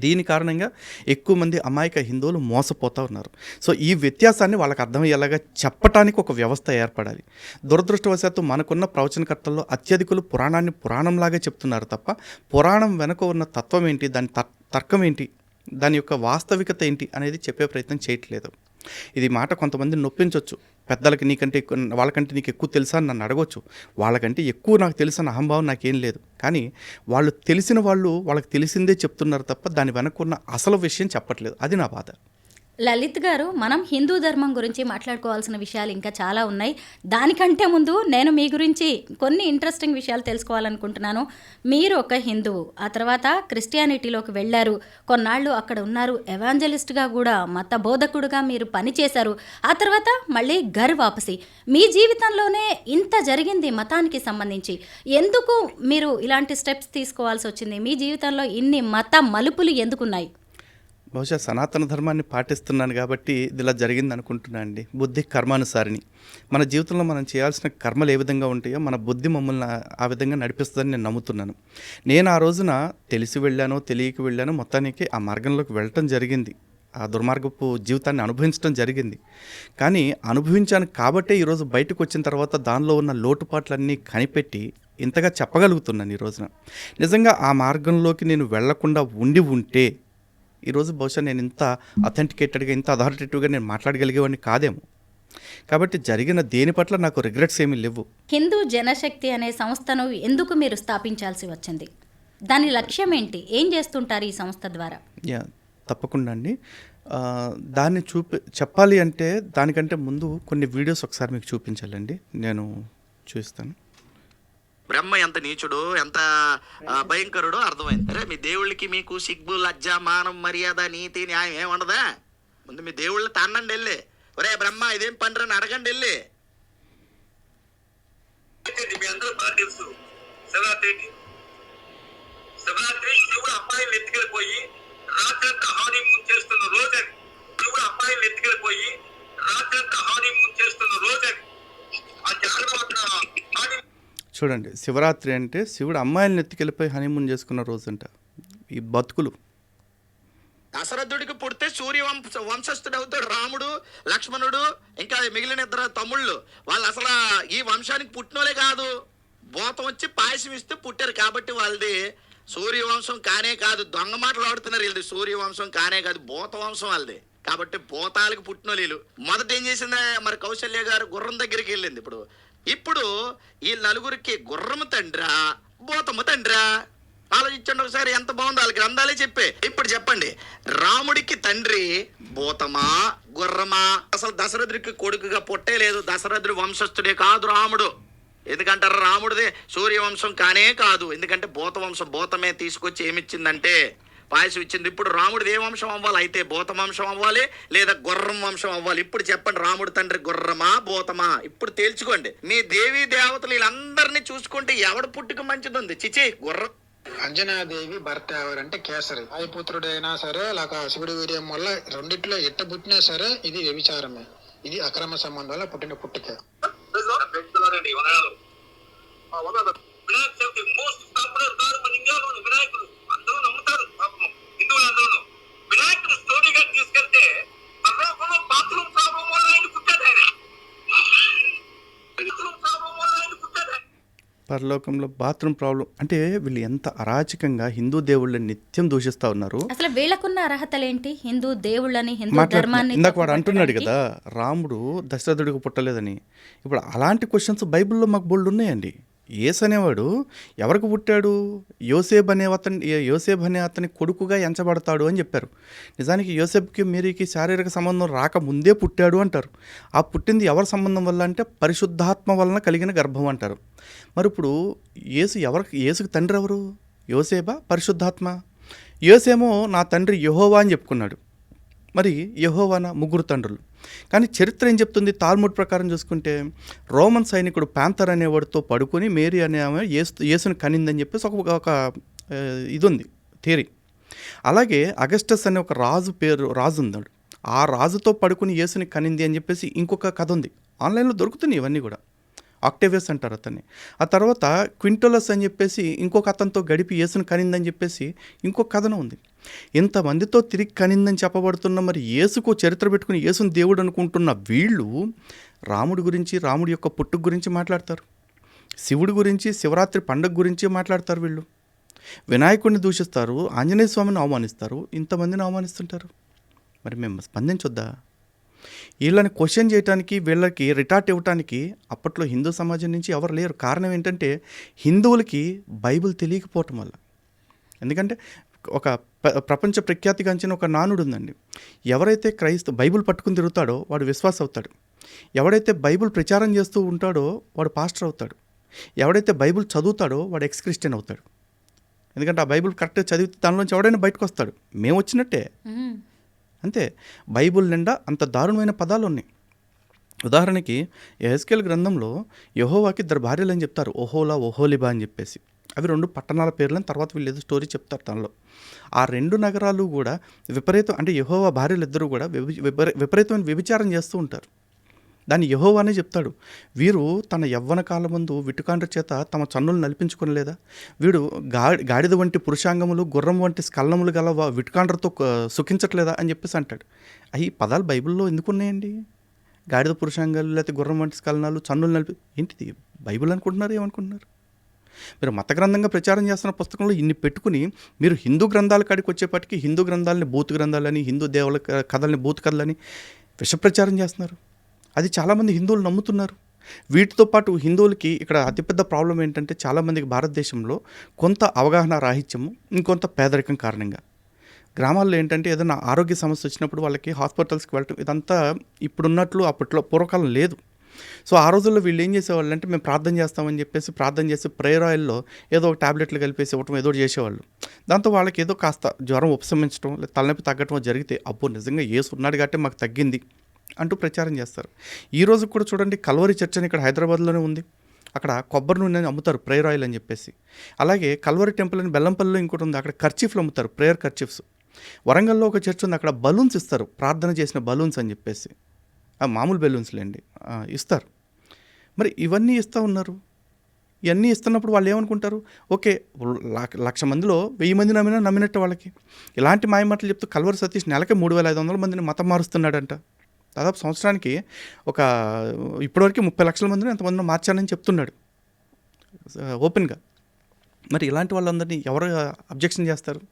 దీని కారణంగా ఎక్కువ మంది అమాయక హిందువులు మోసపోతూ ఉన్నారు. సో ఈ వ్యత్యాసాన్ని వాళ్ళకి అర్థమయ్యేలాగా చెప్పటానికి ఒక వ్యవస్థ ఏర్పడాలి. దురదృష్టవశాత్తు మనకున్న ప్రవచనకర్తల్లో అత్యధికులు పురాణాన్ని పురాణంలాగే చెప్తున్నారు తప్ప పురాణం వెనుక ఉన్న తత్వం ఏంటి, దాని తర్కం ఏంటి, దాని యొక్క వాస్తవికత ఏంటి అనేది చెప్పే ప్రయత్నం చేయట్లేదు. ఇది మాట కొంతమంది నొప్పించవచ్చు. పెద్దలకి నీకంటే ఎక్కువ, వాళ్ళకంటే నీకు ఎక్కువ తెలుసా అని నన్ను అడగవచ్చు. వాళ్ళకంటే ఎక్కువ నాకు తెలుసన్న అహంభావం నాకేం లేదు. కానీ వాళ్ళు తెలిసిన వాళ్ళు వాళ్ళకి తెలిసిందే చెప్తున్నారు తప్ప దాని వెనక్కున్న అసలు విషయం చెప్పట్లేదు. అది నా బాధ. లలిత్ గారు, మనం హిందూ ధర్మం గురించి మాట్లాడుకోవాల్సిన విషయాలు ఇంకా చాలా ఉన్నాయి. దానికంటే ముందు నేను మీ గురించి కొన్ని ఇంట్రెస్టింగ్ విషయాలు తెలుసుకోవాలనుకుంటున్నాను. మీరు ఒక హిందువు, ఆ తర్వాత క్రిస్టియానిటీలోకి వెళ్ళారు, కొన్నాళ్ళు అక్కడ ఉన్నారు, ఎవాంజలిస్ట్గా కూడా మత బోధకుడుగా మీరు పనిచేశారు. ఆ తర్వాత మళ్ళీ ఘర్ వాపసి. మీ జీవితంలోనే ఇంత జరిగింది మతానికి సంబంధించి. ఎందుకు మీరు ఇలాంటి స్టెప్స్ తీసుకోవాల్సి వచ్చింది? మీ జీవితంలో ఇన్ని మత మలుపులు ఎందుకున్నాయి? బహుశా సనాతన ధర్మాన్ని పాటిస్తున్నాను కాబట్టి ఇది ఇలా జరిగింది అనుకుంటున్నాను అండి. బుద్ధి కర్మానుసారిని. మన జీవితంలో మనం చేయాల్సిన కర్మలు ఏ విధంగా ఉంటాయో మన బుద్ధి మమ్మల్ని ఆ విధంగా నడిపిస్తుందని నేను నమ్ముతున్నాను. నేను ఆ రోజున తెలిసి వెళ్ళానో తెలియక వెళ్ళానో మొత్తానికి ఆ మార్గంలోకి వెళ్ళటం జరిగింది. ఆ దుర్మార్గపు జీవితాన్ని అనుభవించడం జరిగింది. కానీ అనుభవించాను కాబట్టే ఈరోజు బయటకు వచ్చిన తర్వాత దానిలో ఉన్న లోటుపాట్లన్నీ కనిపెట్టి ఇంతగా చెప్పగలుగుతున్నాను. ఈ రోజున నిజంగా ఆ మార్గంలోకి నేను వెళ్లకుండా ఉంటే ఈరోజు బహుశా నేను ఇంత అథెంటికేటెడ్గా, ఇంత అథారిటేటివ్గా నేను మాట్లాడగలిగేవాడిని కాదేమో. కాబట్టి జరిగిన దేని పట్ల నాకు రిగ్రెట్స్ ఏమీ లేవు. హిందూ జనశక్తి అనే సంస్థను ఎందుకు మీరు స్థాపించాల్సి వచ్చింది? దాని లక్ష్యం ఏంటి? ఏం చేస్తుంటారు ఈ సంస్థ ద్వారా? తప్పకుండా అండి. దాన్ని చెప్పాలి అంటే దానికంటే ముందు కొన్ని వీడియోస్ ఒకసారి మీకు చూపించాలండి. నేను చూస్తాను. బ్రహ్మ ఎంత నీచుడు, ఎంత భయంకరుడో అర్థమైంది. అరే మీ దేవుళ్ళకి మీకు సిగ్గు, లజ్జ, మానం, మర్యాద, నీతి, న్యాయం ఏముండదా? ముందు మీ దేవుళ్ళ తన్నండి వెళ్ళి, ఒరే బ్రహ్మ ఇదేం పండ్రు అని అడగండి వెళ్ళి. మీ అందరూ బాగా తెలుసు, శివరాత్రి శివుడు అమ్మాయిలు ఎత్తుకెళ్ళిపోయి రాత్రంతా హానీమూన్ చేస్తున్న రోజని. శివుడు అమ్మాయిలు ఎత్తుకెళ్ళిపోయి రాత్రంతా హానీమూన్ చేస్తున్న రోజని. ఆ జాగ్రత్త చూడండి, శివరాత్రి అంటే శివుడు అమ్మాయిలను ఎత్తుకెళ్ళిపోయి హనీమూన్ చేసుకున్న రోజు అంట. ఈ బతుకులు. దశరథుడికి పుడితే వంశస్థుడు అవుతాడు రాముడు, లక్ష్మణుడు, ఇంకా మిగిలిన ఇద్దరు తమ్ముళ్ళు. వాళ్ళు అసలు ఈ వంశానికి పుట్టినోలే కాదు, భూతం వచ్చి పాయసం ఇస్తే పుట్టారు. కాబట్టి వాళ్ళది సూర్యవంశం కానే కాదు. దొంగ మాటలు ఆడుతున్నారు. వీళ్ళది సూర్యవంశం కానే కాదు, భూత వంశం వాళ్ళది. కాబట్టి భూతాలకు పుట్టిన వీళ్ళు. మొదట ఏం చేసిందా మరి కౌశల్య గారు గుర్రం దగ్గరికి వెళ్ళింది. ఇప్పుడు ఈ నలుగురికి గుర్రము తండ్రా, భూతము తండ్రా? ఆలోచించండి ఒకసారి, ఎంత బాగుందో. వాళ్ళ గ్రంథాలే చెప్పే. ఇప్పుడు చెప్పండి, రాముడికి తండ్రి భూతమా గుర్రమా? అసలు దశరథుడికి కొడుకుగా పుట్టే లేదు. దశరథుడి వంశస్థుడే కాదు రాముడు. ఎందుకంటారు? రాముడిదే సూర్యవంశం కానే కాదు. ఎందుకంటే భూత వంశం, భూతమే తీసుకొచ్చి ఏమిచ్చిందంటే పాయసం ఇచ్చింది. ఇప్పుడు రాముడిది ఏ వంశం అవ్వాలి? అయితే భూత వంశం అవ్వాలి, లేదా గుర్రం వంశం అవ్వాలి. ఇప్పుడు చెప్పండి, రాముడి తండ్రి గుర్రమా భూతమా? ఇప్పుడు తేల్చుకోండి. మీ దేవీ దేవతలు వీళ్ళందరినీ చూసుకుంటే ఎవడు పుట్టుక మంచిది? చిచి గుర్రం. అంజనాదేవి భర్త ఎవరంటే కేసరి. వాయుపుత్రుడైనా సరే లేక శివుడి వీర్యం వల్ల రెండిట్లో ఎట్ట పుట్టినా సరే ఇది వ్యభిచారమే. ఇది అక్రమ సంబంధం వల్ల పుట్టిన పుట్టుక. వినాయకుడు అందరూ నమ్ముతారు, హిందువులందరూ. వినాయకుడు స్టోరీగా తీసుకెళ్తే పరలోకంలో బాత్రూమ్ ప్రాబ్లం వల్ల ఆయన పుట్టాడు. పరలోకంలో బాత్రూమ్ ప్రాబ్లం అంటే వీళ్ళు ఎంత అరాచకంగా హిందూ దేవుళ్ళని నిత్యం దూషిస్తూ ఉన్నారు. అసలు వీళ్ళకున్న అర్హతలేంటి? హిందూ దేవుళ్ళని, హిందూ ధర్మాన్ని. ఇందాక వాడు అంటున్నాడు కదా, రాముడు దశరథుడికి పుట్టలేదని. ఇప్పుడు అలాంటి క్వశ్చన్స్ బైబిల్లో మాకు బోల్డ్ ఉన్నాయండి. యేసు అనేవాడు ఎవరికి పుట్టాడు? యోసేబ్ అనే అతని కొడుకుగా ఎంచబడతాడు అని చెప్పారు. నిజానికి యోసేబ్కి మేరీకి శారీరక సంబంధం రాకముందే పుట్టాడు అంటారు. ఆ పుట్టింది ఎవరి సంబంధం వల్ల అంటే పరిశుద్ధాత్మ వలన కలిగిన గర్భం అంటారు. మరి ఇప్పుడు యేసుకి తండ్రి ఎవరు? యోసేబా పరిశుద్ధాత్మ? యోసేమో నా తండ్రి యెహోవా అని చెప్పుకున్నాడు. మరి యెహోవానా? ముగ్గురు తండ్రులు. కానీ చరిత్ర ఏం చెప్తుంది? తాల్ముడ్ ప్రకారం చూసుకుంటే రోమన్ సైనికుడు ప్యాంతర్ అనేవాడితో పడుకొని మేరీ అనే ఆమె యేసుని కనిందని చెప్పేసి ఒక ఇది ఉంది థియరీ. అలాగే అగస్టస్ అనే ఒక రాజు ఉన్నాడు. ఆ రాజుతో పడుకుని యేసుని కనింది అని చెప్పేసి ఇంకొక కథ ఉంది. ఆన్లైన్లో దొరుకుతున్నాయి ఇవన్నీ కూడా. ఆక్టేవియస్ అంటారు అతన్ని. ఆ తర్వాత క్వింటోలస్ అని చెప్పేసి ఇంకొక అతనితో గడిపి యేసుని కనిందని చెప్పేసి ఇంకొక కథనం ఉంది. ఇంతమందితో తిరిగి కనిందని చెప్పబడుతున్న మరి యేసుకు చరిత్ర పెట్టుకుని యేసుని దేవుడు అనుకుంటున్న వీళ్ళు రాముడి గురించి, రాముడి యొక్క పుట్టుక గురించి మాట్లాడతారు. శివుడి గురించి, శివరాత్రి పండుగ గురించి మాట్లాడతారు వీళ్ళు. వినాయకుడిని దూషిస్తారు, ఆంజనేయ స్వామిని అవమానిస్తారు, ఇంతమందిని అవమానిస్తుంటారు. మరి మేము స్పందించొద్దా? వీళ్ళని క్వశ్చన్ చేయడానికి, వీళ్ళకి రిటార్ట్ ఇవ్వటానికి అప్పట్లో హిందూ సమాజం నుంచి ఎవరు లేరు. కారణం ఏంటంటే హిందువులకి బైబిల్ తెలియకపోవటం వల్ల. ఎందుకంటే ఒక ప్రపంచ ప్రఖ్యాతిగాంచిన ఒక నానుడు ఉందండి. ఎవరైతే బైబిల్ పట్టుకుని తిరుగుతాడో వాడు విశ్వాస అవుతాడు. ఎవడైతే బైబిల్ ప్రచారం చేస్తూ ఉంటాడో వాడు పాస్టర్ అవుతాడు. ఎవడైతే బైబిల్ చదువుతాడో వాడు ఎక్స్ క్రిస్టియన్ అవుతాడు. ఎందుకంటే ఆ బైబిల్ కరెక్ట్గా చదివితే దానిలోంచి ఎవడైనా బయటకు వస్తాడు. మేము వచ్చినట్టే అంతే. బైబిల్ నిండా అంత దారుణమైన పదాలు ఉన్నాయి. ఉదాహరణకి యెహెజ్కేలు గ్రంథంలో యెహోవాకి 2 భార్యలు అని చెప్తారు, ఓహోలా, ఓహోలిబా అని చెప్పేసి. అవి 2 పట్టణాల పేర్లని తర్వాత వీళ్ళు ఏదో స్టోరీ చెప్తారు దానిలో. ఆ 2 నగరాలు కూడా విపరీతం, అంటే యెహోవా భార్యలు ఇద్దరు కూడా విపరీతమైన వ్యభిచారం చేస్తూ ఉంటారు. దాన్ని యెహోవానే చెప్తాడు. వీరు తన యవ్వన కాలమందు విటుకాండ్ర చేత తమ చన్నులు నలిపించుకొనలేదా? వీడు గాడిద వంటి పురుషాంగములు, గుర్రం వంటి స్కలనములు గల విటుకాండ్రతో సుఖించట్లేదా అని చెప్పేసి అంటాడు. అవి పదాలు బైబిల్లో ఎందుకున్నాయండి? గాడిద పురుషాంగాలు, లేకపోతే గుర్రం వంటి స్కలనాలు, చన్నులు ఏంటిది బైబిల్ అనుకుంటున్నారు? ఏమనుకుంటున్నారు మీరు? మత గ్రంథంగా ప్రచారం చేస్తున్న పుస్తకంలో ఇన్ని పెట్టుకుని మీరు హిందూ గ్రంథాల కాడికి వచ్చేప్పటికీ హిందూ గ్రంథాలని బూత్ గ్రంథాలని, హిందూ దేవుల కథల్ని బూత్ కథలని విషప్రచారం చేస్తున్నారు. అది చాలామంది హిందువులు నమ్ముతున్నారు. వీటితో పాటు హిందువులకి ఇక్కడ అతిపెద్ద ప్రాబ్లం ఏంటంటే చాలామందికి భారతదేశంలో కొంత అవగాహన రాహిత్యము, ఇంకొంత పేదరికం కారణంగా గ్రామాల్లో ఏంటంటే ఏదైనా ఆరోగ్య సమస్య వచ్చినప్పుడు వాళ్ళకి హాస్పిటల్స్కి వెళ్ళటం ఇదంతా ఇప్పుడున్నట్లు అప్పట్లో పూర్వకాలం లేదు. సో ఆ రోజుల్లో వీళ్ళు ఏం చేసేవాళ్ళు అంటే మేము ప్రార్థన చేస్తామని చెప్పేసి ప్రార్థన చేసి ప్రేయర్ ఆయిల్లో ఏదో ఒక ట్యాబ్లెట్లు కలిపేసి ఇవ్వటం ఏదో చేసేవాళ్ళు. దాంతో వాళ్ళకి ఏదో కాస్త జ్వరం ఉపశమించడం, లేదా తలనొప్పి తగ్గటం జరిగితే అబ్బో నిజంగా యేసు ఉన్నాడు కాబట్టి మాకు తగ్గింది అంటూ ప్రచారం చేస్తారు. ఈరోజు కూడా చూడండి, కల్వరి చర్చ్ అని ఇక్కడ హైదరాబాద్లోనే ఉంది. అక్కడ కొబ్బరి నూనె అమ్ముతారు, ప్రేయర్ ఆయిల్ అని చెప్పేసి. అలాగే కల్వరి టెంపుల్ అని బెల్లంపల్లిలో ఇంకోటి ఉంది, అక్కడ కర్చీఫ్లు అమ్ముతారు, ప్రేయర్ కర్చీఫ్స్. వరంగల్లో ఒక చర్చ్ ఉంది, అక్కడ బలూన్స్ ఇస్తారు, ప్రార్థన చేసిన బలూన్స్ అని చెప్పేసి. మామూలు బెలూన్స్లేండి ఇస్తారు. మరి ఇవన్నీ ఇస్తూ ఉన్నారు. ఇవన్నీ ఇస్తున్నప్పుడు వాళ్ళు ఏమనుకుంటారు, ఓకే 1,00,000 మందిలో 1000 మంది నమ్మినట్టు వాళ్ళకి. ఇలాంటి మాయమాటలు చెప్తూ కల్వరి సతీష్ నెలకి 3,500 మందిని మతం మారుస్తున్నాడంట. దాదాపు సంవత్సరానికి ఇప్పటివరకు 30 లక్షల మందిని ఎంతమందిని మార్చానని చెప్తున్నాడు ఓపెన్గా. మరి ఇలాంటి వాళ్ళందరినీ ఎవరు అబ్జెక్షన్ చేస్తారు?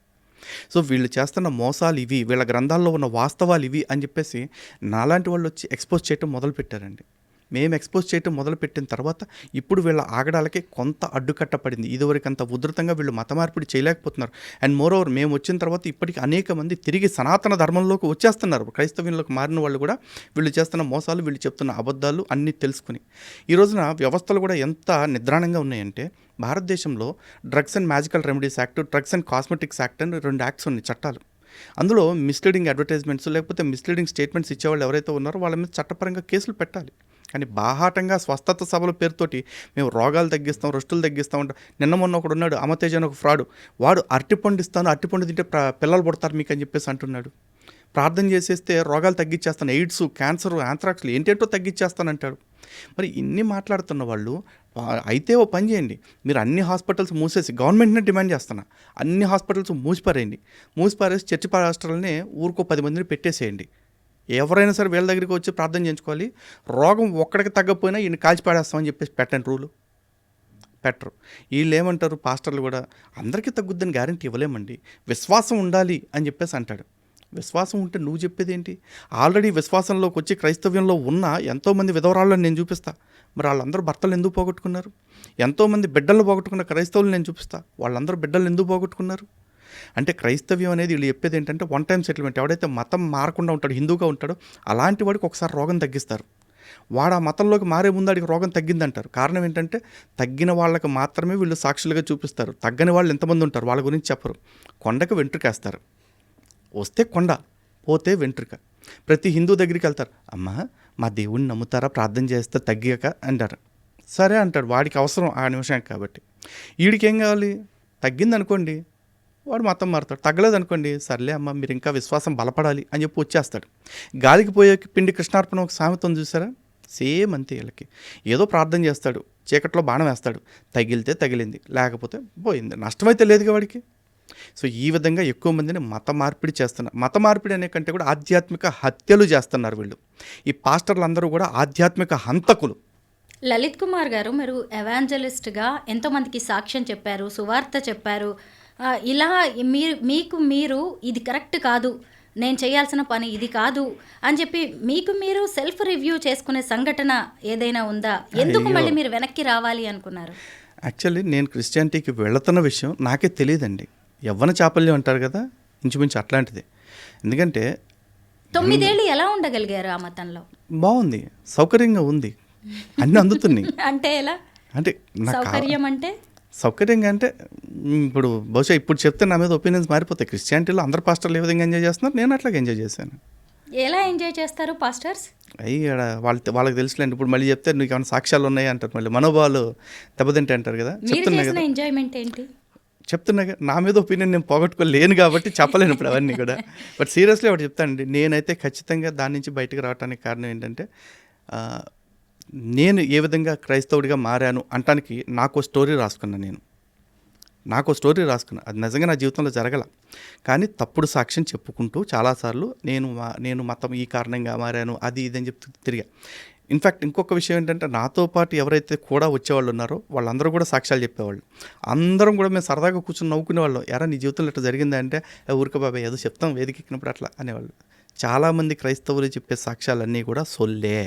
సో వీళ్ళు చేస్తున్న మోసాలు ఇవి, వీళ్ళ గ్రంథాల్లో ఉన్న వాస్తవాలు ఇవి అని చెప్పేసి నాలాంటి వాళ్ళు వచ్చి ఎక్స్పోజ్ చేయటం మొదలుపెట్టారండి. మేము ఎక్స్పోజ్ చేయటం మొదలుపెట్టిన తర్వాత ఇప్పుడు వీళ్ళ ఆగడాలకి కొంత అడ్డుకట్ట పడింది. ఇదివరకు అంత ఉధృతంగా వీళ్ళు మత మార్పిడి చేయలేకపోతున్నారు. అండ్ మోరోవర్ మేము వచ్చిన తర్వాత ఇప్పటికీ అనేక మంది తిరిగి సనాతన ధర్మంలోకి వచ్చేస్తున్నారు. క్రైస్తవ్యంలోకి మారిన వాళ్ళు కూడా వీళ్ళు చేస్తున్న మోసాలు, వీళ్ళు చెప్తున్న అబద్ధాలు అన్నీ తెలుసుకుని. ఈ రోజున వ్యవస్థలు కూడా ఎంత నిద్రాణంగా ఉన్నాయంటే భారతదేశంలో drugs and magical remedies act, drugs and cosmetics act అని 2 యాక్ట్స్ ఉన్నాయి, చట్టాలు. అందులో మిస్లీడింగ్ అడ్వర్టైజ్మెంట్స్ లేకపోతే మిస్లీడింగ్ స్టేట్మెంట్స్ ఇచ్చేవాళ్ళు ఎవరైతే ఉన్నారో వాళ్ళ మీద చట్టపరంగా కేసులు పెట్టాలి. కానీ బాహాటంగా స్వస్థత సభల పేరుతోటి మేము రోగాలు తగ్గిస్తాం, రొస్టులు తగ్గిస్తాం అంట. నిన్న మొన్న ఒకడు ఉన్నాడు, అమతేజ అని ఒక ఫ్రాడు, వాడు అరటిపండు ఇస్తాను, అరటిపండు తింటే పిల్లలు పుడతారు మీకు అని చెప్పేసి అంటున్నాడు. ప్రార్థన చేసేస్తే రోగాలు తగ్గించేస్తాను, ఎయిడ్స్, క్యాన్సర్, యాంథ్రాక్స్లు ఏంటేంటో తగ్గించేస్తానంటాడు. మరి ఇన్ని మాట్లాడుతున్న వాళ్ళు అయితే ఓ పని చేయండి, మీరు అన్ని హాస్పిటల్స్ మూసేసి, గవర్నమెంట్నే డిమాండ్ చేస్తున్నా, అన్ని హాస్పిటల్స్ మూసిపారేసి చర్చి పాస్టర్లని ఊరికో 10 మందిని పెట్టేసేయండి. ఎవరైనా సరే వీళ్ళ దగ్గరికి వచ్చి ప్రార్థన చేయించుకోవాలి. రోగం ఒక్కడికి తగ్గకపోయినా ఈయన కాల్చి పాడేస్తామని చెప్పేసి పెట్టండి, రూలు పెట్టరు. వీళ్ళు ఏమంటారు, పాస్టర్లు కూడా అందరికీ తగ్గుద్దని గ్యారంటీ ఇవ్వలేమండి, విశ్వాసం ఉండాలి అని చెప్పేసి అంటాడు. విశ్వాసం ఉంటే నువ్వు చెప్పేది ఏంటి? ఆల్రెడీ విశ్వాసంలోకి వచ్చి క్రైస్తవ్యంలో ఉన్న ఎంతోమంది విధవరాళ్ళని నేను చూపిస్తా. మరి వాళ్ళందరూ భర్తలు ఎందుకు పోగొట్టుకున్నారు? ఎంతోమంది బిడ్డలను పోగొట్టుకున్న క్రైస్తవులు నేను చూపిస్తా. వాళ్ళందరూ బిడ్డలు ఎందుకు పోగొట్టుకున్నారు? అంటే క్రైస్తవ్యం అనేది వీళ్ళు చెప్పేది ఏంటంటే 1 టైం సెటిల్మెంట్. ఎవడైతే మతం మారకుండా ఉంటాడో, హిందూగా ఉంటాడో అలాంటి వాడికి ఒకసారి రోగం తగ్గిస్తారు. వాడు ఆ మతంలోకి మారే ముందు వాడికి రోగం తగ్గిందంటారు. కారణం ఏంటంటే తగ్గిన వాళ్ళకి మాత్రమే వీళ్ళు సాక్షులుగా చూపిస్తారు. తగ్గని వాళ్ళు ఎంతమంది ఉంటారు వాళ్ళ గురించి చెప్పరు. కొండకు వెంట్రుకేస్తారు, వస్తే కొండ, పోతే వెంట్రుక. ప్రతి హిందూ దగ్గరికి వెళ్తారు, అమ్మా మా దేవుణ్ణి నమ్ముతారా, ప్రార్థన చేస్తే తగ్గాక అంటారు. సరే అంటాడు, వాడికి అవసరం ఆ నిమిషానికి కాబట్టి. వీడికి ఏం కావాలి? తగ్గింది అనుకోండి, వాడు మతం మారుతాడు. తగ్గలేదు అనుకోండి, సర్లే అమ్మ మీరు ఇంకా విశ్వాసం బలపడాలి అని చెప్పి వచ్చేస్తాడు. గాలికి పోయే పిండి కృష్ణార్పణ ఒక సామెతం చూసారా, సేమ్ అంతే. వీళ్ళకి ఏదో ప్రార్థన చేస్తాడు, చీకట్లో బాణం వేస్తాడు, తగిలితే తగిలింది, లేకపోతే పోయింది, నష్టమైతే లేదుగా వాడికి. సో ఈ విధంగా ఎక్కువ మందిని మత మార్పిడి చేస్తున్నారు. మత మార్పిడి అనే కంటే కూడా ఆధ్యాత్మిక హత్యలు చేస్తున్నారు వీళ్ళు. ఈ పాస్టర్లు అందరూ కూడా ఆధ్యాత్మిక హంతకులు. లలిత్ కుమార్ గారు, మీరు ఎవాంజలిస్ట్గా ఎంతోమందికి సాక్ష్యం చెప్పారు, సువార్త చెప్పారు. ఇలా మీరు ఇది కరెక్ట్ కాదు, నేను చేయాల్సిన పని ఇది కాదు అని చెప్పి మీకు మీరు సెల్ఫ్ రివ్యూ చేసుకునే సంఘటన ఏదైనా ఉందా? ఎందుకు మళ్ళీ మీరు వెనక్కి రావాలి అనుకున్నారు? యాక్చువల్లీ నేను క్రిస్టియానిటీకి వెళుతున్న విషయం నాకే తెలియదండి. యవ్వన చాపల్యం అంటారు కదా, ఇంచుమించు అట్లాంటిది. ఎందుకంటే 9 ఏళ్ళు ఎలా ఉండగలిగారు ఆ మతంలో? బాగుంది, సౌకర్యంగా ఉంది, అన్నీ అందుతున్నాయి. అంటే ఎలా అంటే సౌకర్యం అంటే? సౌకర్యంగా అంటే ఇప్పుడు బహుశా ఇప్పుడు చెప్తే నా మీద ఒపీనియన్స్ మారిపోతాయి. క్రిస్టియానిటీలో అందరు పాస్టర్లు ఏ విధంగా ఎంజాయ్ చేస్తున్నారు, నేను అట్లాగే ఎంజాయ్ చేశాను. ఎలా ఎంజాయ్ చేస్తారు పాస్టర్స్? అయ్యాడ వాళ్ళకి తెలుసులేండి. ఇప్పుడు మళ్ళీ చెప్తే నీకు ఏమైనా సాక్ష్యాలు ఉన్నాయి అంటారు, మళ్ళీ మనోభావాలు దెబ్బతింటే అంటారు కదా. చెప్తున్నా కదా, ఎంజాయ్మెంట్ ఏంటి చెప్తున్నా. నా మీద ఒపీనియన్ నేను పోగొట్టుకోలేను కాబట్టి చెప్పలేను ఇప్పుడు అవన్నీ కూడా. బట్ సీరియస్లీ ఒకటి చెప్తానండి, నేనైతే ఖచ్చితంగా దాని నుంచి బయటకు రావడానికి కారణం ఏంటంటే, నేను ఏ విధంగా క్రైస్తవుడిగా మారాను అంటానికి నాకు స్టోరీ రాసుకున్నాను. అది నిజంగా నా జీవితంలో జరగల, కానీ తప్పుడు సాక్ష్యం చెప్పుకుంటూ చాలాసార్లు నేను మతం ఈ కారణంగా మారాను అది ఇదని చెప్తూ తిరిగా. ఇన్ఫ్యాక్ట్ ఇంకొక విషయం ఏంటంటే, నాతో పాటు ఎవరైతే కూడా వచ్చేవాళ్ళు ఉన్నారో వాళ్ళందరూ కూడా సాక్ష్యాలు చెప్పేవాళ్ళు. అందరం కూడా మేము సరదాగా కూర్చొని నవ్వుకునేవాళ్ళం. ఎరా నీ జీవితంలో ఇట్లా జరిగిందా అంటే, ఊరిక బాబాయ్ ఏదో చెప్తాం వేదికెక్కినప్పుడు అట్లా అనేవాళ్ళు. చాలామంది క్రైస్తవులు చెప్పే సాక్ష్యాలన్నీ కూడా సొల్లే,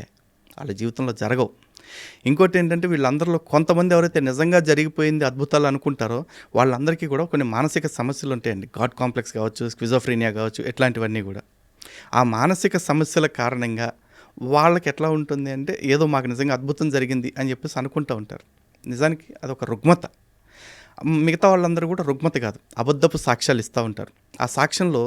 వాళ్ళ జీవితంలో జరగవు. ఇంకోటి ఏంటంటే, వీళ్ళందరిలో కొంతమంది ఎవరైతే నిజంగా జరిగిపోయింది అద్భుతాలు అనుకుంటారో వాళ్ళందరికీ కూడా కొన్ని మానసిక సమస్యలు ఉంటాయండి. గాడ్ కాంప్లెక్స్ కావచ్చు, స్కిజోఫ్రీనియా కావచ్చు, ఇట్లాంటివన్నీ కూడా. ఆ మానసిక సమస్యల కారణంగా వాళ్ళకి ఎట్లా ఉంటుంది అంటే, ఏదో మాకు నిజంగా అద్భుతం జరిగింది అని చెప్పేసి అనుకుంటూ ఉంటారు. నిజానికి అదొక రుగ్మత. మిగతా వాళ్ళందరూ కూడా రుగ్మత కాదు, అబద్ధపు సాక్ష్యాలు ఇస్తూ ఉంటారు. ఆ సాక్ష్యంలో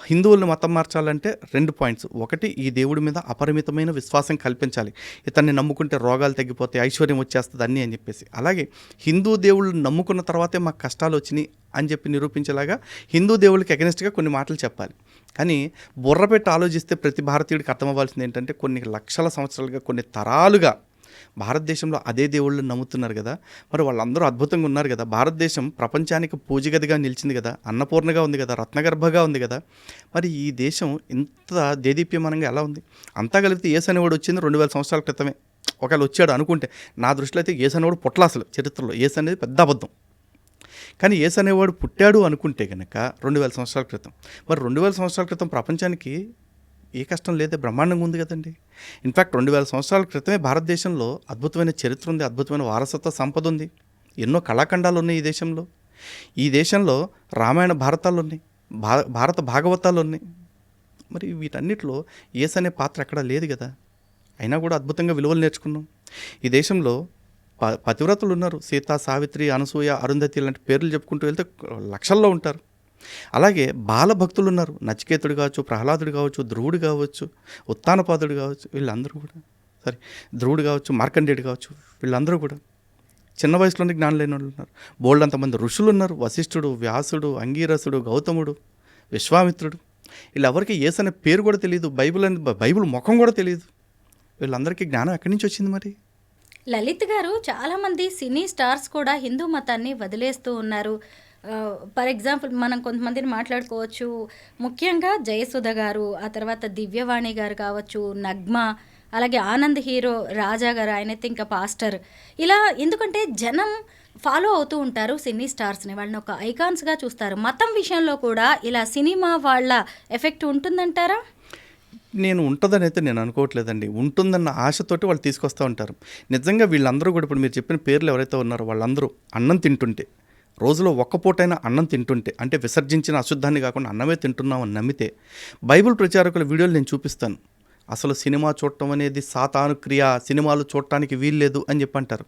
హిందువులను మతం మార్చాలంటే 2 పాయింట్స్. ఒకటి, ఈ దేవుడి మీద అపరిమితమైన విశ్వాసం కల్పించాలి, ఇతన్ని నమ్ముకుంటే రోగాలు తగ్గిపోతాయి, ఐశ్వర్యం వచ్చేస్తుంది అన్నీ అని చెప్పేసి. అలాగే హిందూ దేవుళ్ళని నమ్ముకున్న తర్వాతే మాకు కష్టాలు వచ్చినాయి అని చెప్పి నిరూపించేలాగా హిందూ దేవుళ్ళకి అగెనిస్ట్గా కొన్ని మాటలు చెప్పాలి. కానీ బుర్ర పెట్టి ఆలోచిస్తే ప్రతి భారతీయుడికి అర్థమవ్వాల్సింది ఏంటంటే, కొన్ని లక్షల సంవత్సరాలుగా, కొన్ని తరాలుగా భారతదేశంలో అదే దేవుళ్ళని నమ్ముతున్నారు కదా, మరి వాళ్ళందరూ అద్భుతంగా ఉన్నారు కదా. భారతదేశం ప్రపంచానికి పూజగదిగా నిలిచింది కదా, అన్నపూర్ణగా ఉంది కదా, రత్నగర్భగా ఉంది కదా. మరి ఈ దేశం ఇంత దేదీప్యమానంగా ఎలా ఉంది? అంతా కలిపితే యేసు అనేవాడు వచ్చింది 2000 సంవత్సరాల క్రితమే. ఒకవేళ వచ్చాడు అనుకుంటే, నా దృష్టిలో అయితే యేసు అనేవాడు పుట్ల, అసలు చరిత్రలో యేసు అనేది పెద్ద అబద్ధం. కానీ యేసు అనేవాడు పుట్టాడు అనుకుంటే కనుక 2000 సంవత్సరాల క్రితం. మరి 2000 సంవత్సరాల క్రితం ప్రపంచానికి ఏ కష్టం లేదే, బ్రహ్మాండంగా ఉంది కదండి. ఇన్ఫ్యాక్ట్ 2000 సంవత్సరాల క్రితమే భారతదేశంలో అద్భుతమైన చరిత్ర ఉంది, అద్భుతమైన వారసత్వ సంపద ఉంది, ఎన్నో కళాఖండాలు ఉన్నాయి ఈ దేశంలో రామాయణ భారతాలు ఉన్నాయి, భారత భాగవతాలు ఉన్నాయి. మరి వీటన్నిటిలో యేసు అనే పాత్ర ఎక్కడా లేదు కదా. అయినా కూడా అద్భుతంగా విలువలు నేర్చుకున్నాం. ఈ దేశంలో పతివ్రతలు ఉన్నారు, సీత, సావిత్రి, అనసూయ, అరుంధతి లాంటి పేర్లు చెప్పుకుంటూ వెళ్తే లక్షల్లో ఉంటారు. అలాగే బాలభక్తులు ఉన్నారు, నచికేతుడు కావచ్చు, ప్రహ్లాదుడు కావచ్చు, ధ్రువుడు కావచ్చు, ఉత్తానపాదుడు కావచ్చు, వీళ్ళందరూ కూడా ధ్రువుడు కావచ్చు, మార్కండేయుడు కావచ్చు, వీళ్ళందరూ కూడా చిన్న వయసులోనే జ్ఞానం లేని వాళ్ళు ఉన్నారు. బోల్డ్ అంతమంది ఋషులు ఉన్నారు, వశిష్ఠుడు, వ్యాసుడు, అంగీరసుడు, గౌతముడు, విశ్వామిత్రుడు. వీళ్ళెవరికి యేసు అనే పేరు కూడా తెలియదు, బైబిల్ ముఖం కూడా తెలియదు. వీళ్ళందరికీ జ్ఞానం ఎక్కడి నుంచి వచ్చింది మరి? లలిత్ గారు, చాలామంది సినీ స్టార్స్ కూడా హిందూ మతాన్ని వదిలేస్తూ ఉన్నారు. ఫర్ ఎగ్జాంపుల్ మనం కొంతమందిని మాట్లాడుకోవచ్చు. ముఖ్యంగా జయసుధ గారు, ఆ తర్వాత దివ్యవాణి గారు కావచ్చు, నగ్మ, అలాగే ఆనంద్ హీరో రాజా గారు, ఆయనైతే ఇంకా పాస్టర్. ఇలా ఎందుకంటే జనం ఫాలో అవుతూ ఉంటారు సినీ స్టార్స్ని, వాళ్ళని ఒక ఐకాన్స్గా చూస్తారు. మతం విషయంలో కూడా ఇలా సినిమా వాళ్ళ ఎఫెక్ట్ ఉంటుందంటారా? నేను ఉంటుందని అయితే నేను అనుకోవట్లేదండి. ఉంటుందన్న ఆశతోటి వాళ్ళు తీసుకొస్తూ ఉంటారు. నిజంగా వీళ్ళందరూ కూడా ఇప్పుడు మీరు చెప్పిన పేర్లు ఎవరైతే ఉన్నారో వాళ్ళందరూ అన్నం తింటుంటే, రోజులో ఒక్క పూటైనా అన్నం తింటుంటే, అంటే విసర్జించిన అశుద్ధాన్ని కాకుండా అన్నమే తింటున్నామని నమ్మితే, బైబిల్ ప్రచారకుల వీడియోలు నేను చూపిస్తాను. అసలు సినిమా చూడటం అనేది సాతాను క్రియ, సినిమాలు చూడటానికి వీల్లేదు అని చెప్పంటారు.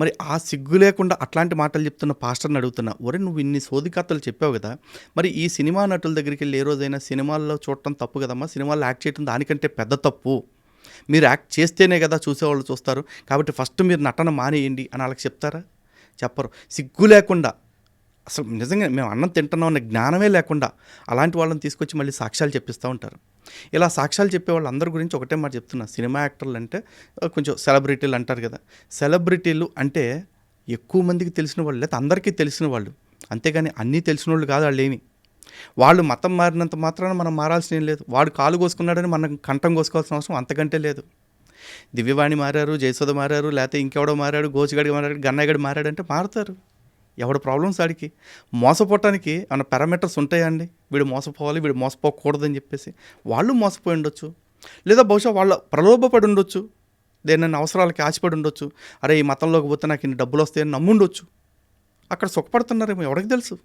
మరి ఆ సిగ్గు లేకుండా అట్లాంటి మాటలు చెప్తున్న పాస్టర్ని అడుగుతున్నా, ఒరే నువ్వు ఇన్ని సోదికథలు చెప్పావు కదా, మరి ఈ సినిమా నటుల దగ్గరికి వెళ్ళి ఏ రోజైనా సినిమాల్లో చూడటం తప్పు కదమ్మా, సినిమాల్లో యాక్ట్ చేయడం దానికంటే పెద్ద తప్పు, మీరు యాక్ట్ చేస్తేనే కదా చూసేవాళ్ళు చూస్తారు, కాబట్టి ఫస్ట్ మీరు నటన మానేయండి అని వాళ్ళకి చెప్తారా? చెప్పరు. సిగ్గు లేకుండా అసలు నిజంగా మేము అన్నం తింటున్నాం అనే జ్ఞానమే లేకుండా అలాంటి వాళ్ళని తీసుకొచ్చి మళ్ళీ సాక్ష్యాలు చెప్పిస్తూ ఉంటారు. ఇలా సాక్ష్యాలు చెప్పే వాళ్ళందరి గురించి ఒకటే మాట చెప్తున్నా, సినిమా యాక్టర్లు అంటే కొంచెం సెలబ్రిటీలు అంటారు కదా, సెలబ్రిటీలు అంటే ఎక్కువ మందికి తెలిసిన వాళ్ళు, లేదా అందరికీ తెలిసిన వాళ్ళు, అంతేగాని అన్నీ తెలిసిన వాళ్ళు కాదు వాళ్ళు. ఏమి వాళ్ళు మతం మారినంత మాత్రాన మనం మారాల్సిన ఏం లేదు. వాడు కాలు కోసుకున్నాడని మనం కంఠం కోసుకోవాల్సిన అవసరం అంతకంటే లేదు. దివ్యవాణి మారారు, జయసుధ మారారు, లేకపోతే ఇంకెవడో మారాడు, గోచిగడి మారాడు, గన్నయ్యగడి మారాడంటే మారుతారు. ఎవడ ప్రాబ్లమ్స్ ఆడికి. మోసపోవటానికి ఏమైనా పారామీటర్స్ ఉంటాయా అండి? వీడు మోసపోవాలి, వీడు మోసపోకూడదని చెప్పేసి వాళ్ళు మోసపోయి ఉండొచ్చు, లేదా బహుశా వాళ్ళ ప్రలోభపడి ఉండొచ్చు, దేనన్నా అవసరాలకి ఆశపడి ఉండొచ్చు. అరే ఈ మతంలోకి పోతే నాకు ఇన్ని డబ్బులు వస్తాయని నమ్ముండొచ్చు. అక్కడ సుఖపడుతున్నారేమో, ఎవరికి తెలుసు?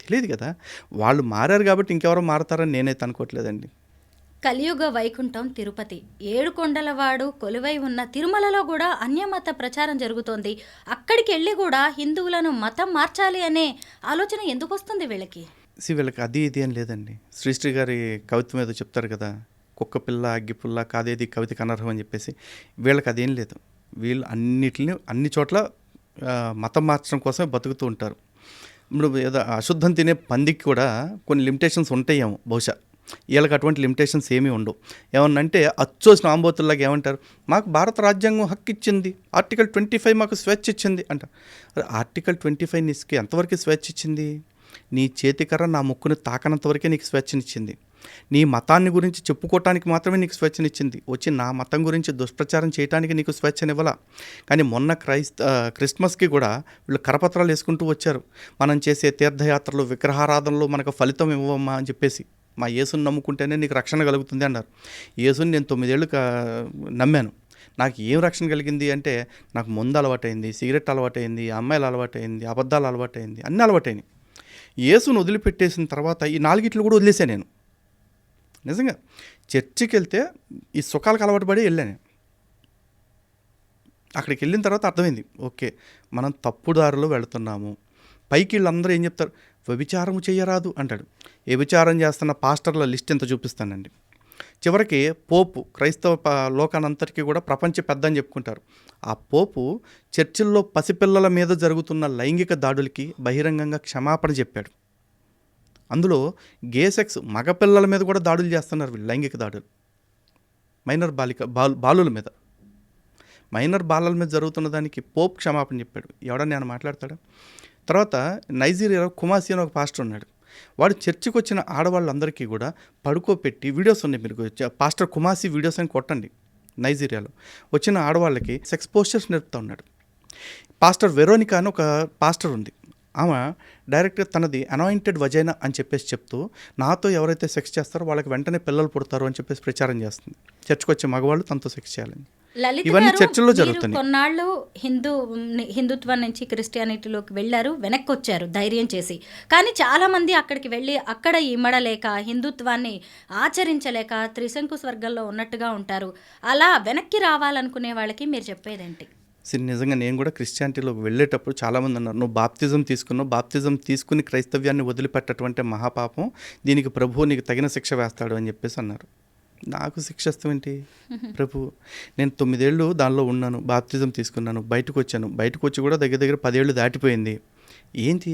తెలియదు కదా. వాళ్ళు మారారు కాబట్టి ఇంకెవరో మారతారని నేనైతే అనుకోవట్లేదండి. కలియుగ వైకుంఠం తిరుపతి, ఏడుకొండలవాడు కొలువై ఉన్న తిరుమలలో కూడా అన్యమత ప్రచారం జరుగుతోంది. అక్కడికి వెళ్ళి కూడా హిందువులను మతం మార్చాలి అనే ఆలోచన ఎందుకు వస్తుంది వీళ్ళకి? వీళ్ళకి అది ఇది అని లేదండి. శ్రీశ్రీ గారి కవిత్వం ఏదో చెప్తారు కదా, కుక్క పిల్ల అగ్గిపుల్ల కాదేది కవితకి అనర్హం అని చెప్పేసి. వీళ్ళకి అదేం లేదు. వీళ్ళు అన్నిటిని అన్ని చోట్ల మతం మార్చడం కోసమే బతుకుతూ ఉంటారు. ఇప్పుడు ఏదో అశుద్ధం తినే పందికి కూడా కొన్ని లిమిటేషన్స్ ఉంటాయేమో బహుశా. వీళ్ళకి అటువంటి లిమిటేషన్స్ ఏమీ ఉండవు. ఏమన్నంటే అచ్చోసిన ఆంబోతుల్లాగా ఏమంటారు, మాకు భారత రాజ్యాంగం హక్కు ఇచ్చింది, ఆర్టికల్ 25 మాకు స్వేచ్ఛ ఇచ్చింది అంటారు. ఆర్టికల్ 25 నీకు ఎంతవరకు స్వేచ్ఛ ఇచ్చింది? నీ చేతికర్ర నా ముక్కుని తాకనంతవరకే నీకు స్వేచ్ఛనిచ్చింది. నీ మతాన్ని గురించి చెప్పుకోవటానికి మాత్రమే నీకు స్వేచ్ఛనిచ్చింది. వచ్చి నా మతం గురించి దుష్ప్రచారం చేయడానికి నీకు స్వేచ్ఛనివ్వాల. కానీ మొన్న క్రిస్మస్కి కూడా వీళ్ళు కరపత్రాలు వేసుకుంటూ వచ్చారు, మనం చేసే తీర్థయాత్రలు విగ్రహారాధనలు మనకు ఫలితం ఇవ్వమ్మా అని చెప్పేసి. మా యేసుని నమ్ముకుంటేనే నీకు రక్షణ కలుగుతుంది అన్నారు. యేసుని నేను 9 ఏళ్ళు నమ్మాను, నాకు ఏం రక్షణ కలిగింది అంటే నాకు మందు అలవాటైంది, సిగరెట్ అలవాటైంది, అమ్మాయిలు అలవాటైంది, అబద్ధాలు అలవాటైంది, అన్నీ అలవాటైంది. యేసును వదిలిపెట్టేసిన తర్వాత ఈ 4 కూడా వదిలేసాను నేను. నిజంగా చర్చికి వెళ్తే ఈ సుఖాలకు అలవాటు పడి వెళ్ళాను. అక్కడికి వెళ్ళిన తర్వాత అర్థమైంది, ఓకే మనం తప్పు దారిలో వెళుతున్నాము. పైకి వీళ్ళందరూ ఏం చెప్తారు, వ్యభిచారం చేయరాదు అంటాడు. వ్యభిచారం చేస్తున్న పాస్టర్ల లిస్ట్ ఎంత చూపిస్తానండి. చివరికి పోపు క్రైస్తవ లోకానంతటికీ కూడా ప్రపంచ పెద్ద అని చెప్పుకుంటారు. ఆ పోపు చర్చిల్లో పసిపిల్లల మీద జరుగుతున్న లైంగిక దాడులకి బహిరంగంగా క్షమాపణ చెప్పాడు. అందులో గే సెక్స్ మగపిల్లల మీద కూడా దాడులు చేస్తున్నారు వీళ్ళు, లైంగిక దాడులు మైనర్ బాలుల మీద. మైనర్ బాలల మీద జరుగుతున్న దానికి పోప్ క్షమాపణ చెప్పాడు. ఎవడన్నా నేను మాట్లాడతాడా? తర్వాత నైజీరియాలో కుమాసి అని ఒక పాస్టర్ ఉన్నాడు. వాడు చర్చికి వచ్చిన ఆడవాళ్ళందరికీ కూడా పడుకోపెట్టి, వీడియోస్ ఉన్నాయి, మీరు పాస్టర్ కుమాసి వీడియోస్ అని కొట్టండి. నైజీరియాలో వచ్చిన ఆడవాళ్ళకి సెక్స్ పోస్టర్స్ నేర్పుతూ ఉన్నాడు. పాస్టర్ వెరోనికా అని ఒక పాస్టర్ ఉంది. ఆమె డైరెక్ట్గా తనది అనాయింటెడ్ వజైనా అని చెప్పేసి చెప్తూ, నాతో ఎవరైతే సెక్స్ చేస్తారో వాళ్ళకి వెంటనే పిల్లలు పుడతారు అని చెప్పేసి ప్రచారం చేస్తుంది. చర్చికి వచ్చే మగవాళ్ళు తనతో సెక్స్ చేయాలని. ఇవన్నీ చర్చల్లో జరుగుతున్నాయి. కొన్నాళ్ళు హిందుత్వం నుంచి క్రిస్టియానిటీలోకి వెళ్ళారు, వెనక్కి వచ్చారు ధైర్యం చేసి. కానీ చాలామంది అక్కడికి వెళ్ళి అక్కడ ఇమ్మడలేక, హిందుత్వాన్ని ఆచరించలేక త్రిశంకు స్వర్గంలో ఉన్నట్టుగా ఉంటారు. అలా వెనక్కి రావాలనుకునే వాళ్ళకి మీరు చెప్పేదేంటి? నిజంగా నేను కూడా క్రిస్టియానిటీలోకి వెళ్ళేటప్పుడు చాలామంది అన్నారు, నువ్వు బాప్తిజం తీసుకున్నావు, బాప్తిజం తీసుకుని క్రైస్తవ్యాన్ని వదిలిపెట్టటువంటి మహాపాపం, దీనికి ప్రభువు నీకు తగిన శిక్ష వేస్తాడు అని చెప్పేసి అన్నారు. నాకు శిక్షిస్తాం ఏంటి ప్రభు? నేను 9 ఏళ్ళు దానిలో ఉన్నాను, బాప్తిజం తీసుకున్నాను, బయటకు వచ్చాను. బయటకు వచ్చి కూడా దగ్గర 10 ఏళ్ళు దాటిపోయింది. ఏంటి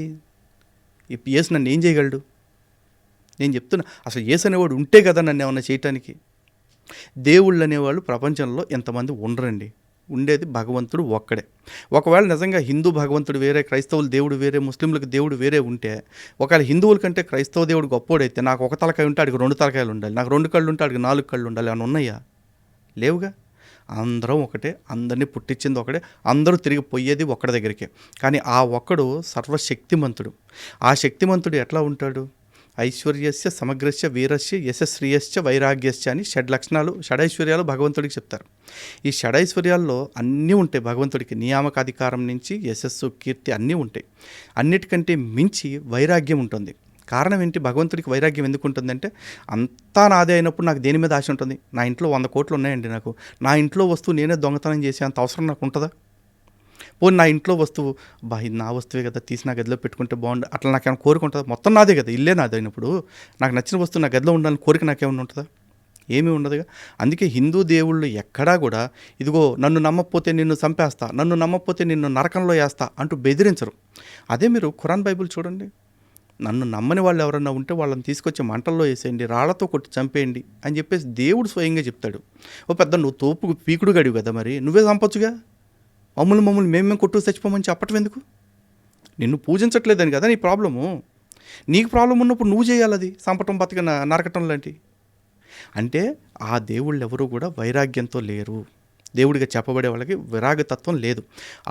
యేసు నన్ను ఏం చేయగలడు? నేను చెప్తున్నా, అసలు యేసు అనేవాడు ఉంటే కదా నన్ను ఏమన్నా చేయటానికి. దేవుళ్ళు అనేవాళ్ళు ప్రపంచంలో ఎంతమంది ఉండరండి. ఉండేది భగవంతుడు ఒక్కడే. ఒకవేళ నిజంగా హిందూ భగవంతుడు వేరే, క్రైస్తవులు దేవుడు వేరే, ముస్లింలకు దేవుడు వేరే ఉంటే, ఒకవేళ హిందువుల కంటే క్రైస్తవ దేవుడు గొప్పోడైతే నాకు ఒక తలకాయ ఉంటే ఆడికి 2 తలకాయలు ఉండాలి, నాకు 2 కళ్ళు ఉంటే ఆడికి 4 కళ్ళు ఉండాలి. ఏమైనా ఉన్నాయా? లేవుగా. అందరం ఒకటే, అందరినీ పుట్టించింది ఒకటే, అందరూ తిరిగి పోయేది ఒక్కడి దగ్గరికే. కానీ ఆ ఒక్కడు సర్వశక్తిమంతుడు. ఆ శక్తిమంతుడు ఎట్లా ఉంటాడు? ఐశ్వర్యస్య సమగ్రస్య వీరస్య యశశ్రియస్య వైరాగ్యస్య అని 6 లక్షణాలు, షడైశ్వర్యాలు భగవంతుడికి చెప్తారు. ఈ షడైశ్వర్యాల్లో అన్నీ ఉంటాయి భగవంతుడికి. నియామకాధికారం నుంచి యశస్సు, కీర్తి అన్నీ ఉంటాయి. అన్నిటికంటే మించి వైరాగ్యం ఉంటుంది. కారణం ఏంటి? భగవంతుడికి వైరాగ్యం ఎందుకు ఉంటుందంటే, అంతా నాదే అయినప్పుడు నాకు దేని మీద ఆశ ఉంటుంది? నా ఇంట్లో 100 కోట్లు ఉన్నాయండి, నాకు నా ఇంట్లో వస్తువు నేనే దొంగతనం చేసే అంత అవసరం నాకు ఉంటుందా? పోనీ నా ఇంట్లో వస్తువు, ఇది నా వస్తువే కదా, తీసి నా గదిలో పెట్టుకుంటే బాగుండు, అట్లా నాకేమైనా కోరిక ఉంటుందా? మొత్తం నాదే కదా, ఇల్లే నాదే అయినప్పుడు నాకు నచ్చిన వస్తువు నా గదిలో ఉండాలని కోరిక నాకేమైనా ఉంటుందా? ఏమీ ఉండదుగా. అందుకే హిందూ దేవుళ్ళు ఎక్కడా కూడా ఇదిగో నన్ను నమ్మకపోతే నిన్ను చంపేస్తా, నన్ను నమ్మకపోతే నిన్ను నరకంలో వేస్తా అంటూ బెదిరించరు. అదే మీరు ఖురాన్ బైబిల్ చూడండి, నన్ను నమ్మని వాళ్ళు ఎవరన్నా ఉంటే వాళ్ళని తీసుకొచ్చి మంటల్లో వేసేయండి, రాళ్లతో కొట్టి చంపేయండి అని చెప్పేసి దేవుడు స్వయంగా చెప్తాడు. ఓ పెద్ద నువ్వు తోపు పీకుడు గడివి కదా, మరి నువ్వే చంపొచ్చుగా, మమ్మల్ని మేము కొట్టు చచ్చిపోమని చెప్పటం ఎందుకు? నిన్ను పూజించట్లేదని కదా నీ ప్రాబ్లము. నీకు ప్రాబ్లం ఉన్నప్పుడు నువ్వు చేయాలి, అది చంపటం బతక నరకటం లాంటి. అంటే ఆ దేవుళ్ళు ఎవరు కూడా వైరాగ్యంతో లేరు. దేవుడిగా చెప్పబడే వాళ్ళకి విరాగతత్వం లేదు,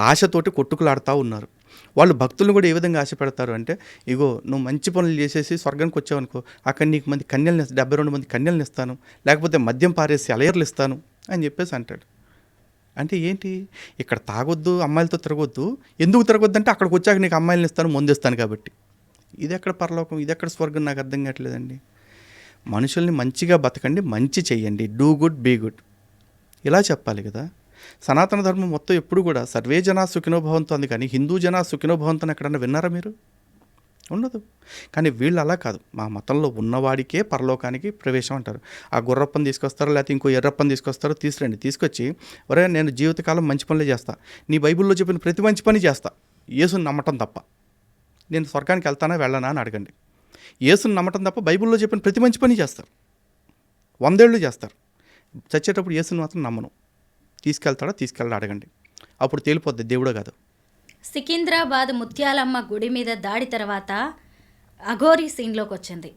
ఆశతోటి కొట్టుకులాడుతూ ఉన్నారు. వాళ్ళు భక్తులను కూడా ఏ విధంగా ఆశ పెడతారు అంటే, ఇగో నువ్వు మంచి పనులు చేసేసి స్వర్గానికి వచ్చావనుకో, అక్కడ నీకు మంది కన్యలను 72 మంది కన్యలను ఇస్తాను, లేకపోతే మద్యం పారేసి అలయర్లు ఇస్తాను అని చెప్పేసి అంటాడు. అంటే ఏంటి, ఇక్కడ తాగొద్దు, అమ్మాయిలతో తిరగొద్దు, ఎందుకు తిరగొద్దు అంటే అక్కడికి వచ్చాక నీకు అమ్మాయిలను ఇస్తాను, ముందిస్తాను కాబట్టి. ఇది ఎక్కడ పరలోకం, ఇది ఎక్కడ స్వర్గం, నాకు అర్థం కావట్లేదండి. మనుషుల్ని మంచిగా బతకండి, మంచి చెయ్యండి, డూ గుడ్ బీ గుడ్, ఇలా చెప్పాలి కదా. సనాతన ధర్మం మొత్తం ఎప్పుడు కూడా సర్వే జనా సుఖినోభవంతో అంది, కానీ హిందూ జనా సుఖినోభవంతో ఎక్కడన్నా విన్నారా మీరు? ఉండదు. కానీ వీళ్ళు అలా కాదు, మా మతంలో ఉన్నవాడికే పరలోకానికి ప్రవేశం అంటారు. ఆ గుర్రప్పని తీసుకొస్తారో లేకపోతే ఇంకో ఎర్రప్పని తీసుకొస్తారో, తీసుకొచ్చి ఒరే నేను జీవితకాలం మంచి పనులే చేస్తా, నీ బైబిల్లో చెప్పిన ప్రతి మంచి పని చేస్తా, యేసుని నమ్మటం తప్ప నేను స్వర్గానికి వెళ్తానా వెళ్ళనా అని అడగండి. యేసుని నమ్మటం తప్ప బైబిల్లో చెప్పిన ప్రతి మంచి పని చేస్తారు, 100 ఏళ్ళు చేస్తారు. చచ్చేటప్పుడు యేసుని మాత్రం నమ్మను, తీసుకెళ్ళడా అడగండి, అప్పుడు తేలిపోద్ది దేవుడో కాదు. సికింద్రాబాద్ ముత్యాలమ్మ గుడి మీద దాడి తర్వాత అఘోరీ సీన్లోకి వచ్చింది.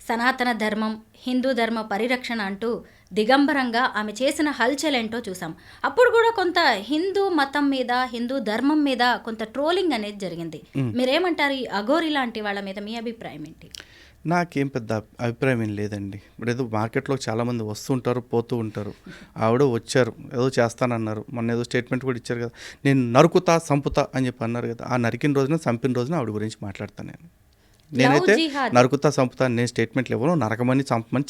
సనాతన ధర్మం, హిందూ ధర్మ పరిరక్షణ అంటూ దిగంబరంగా ఆమె చేసిన హల్చల్ ఏంటో చూసాం. అప్పుడు కూడా కొంత హిందూ మతం మీద, హిందూ ధర్మం మీద కొంత ట్రోలింగ్ అనేది జరిగింది. మీరేమంటారు ఈ అఘోరీ లాంటి వాళ్ళ మీద? మీ అభిప్రాయం ఏంటి? నాకేం పెద్ద అభిప్రాయం ఏం లేదండి. ఇప్పుడు ఏదో మార్కెట్లో చాలామంది వస్తుంటారు, పోతూ ఉంటారు. ఆవిడ వచ్చారు, ఏదో చేస్తానన్నారు, మొన్న ఏదో స్టేట్మెంట్ కూడా ఇచ్చారు కదా, నేను నరుకుతా సంపుతా అని చెప్పి అన్నారు కదా. ఆ నరికిన రోజున, చంపిన రోజున ఆవిడ గురించి మాట్లాడతాను నేనైతే నరుకుతా సంపుతా నేను స్టేట్మెంట్లు ఇవ్వను, నరకమని చంపమని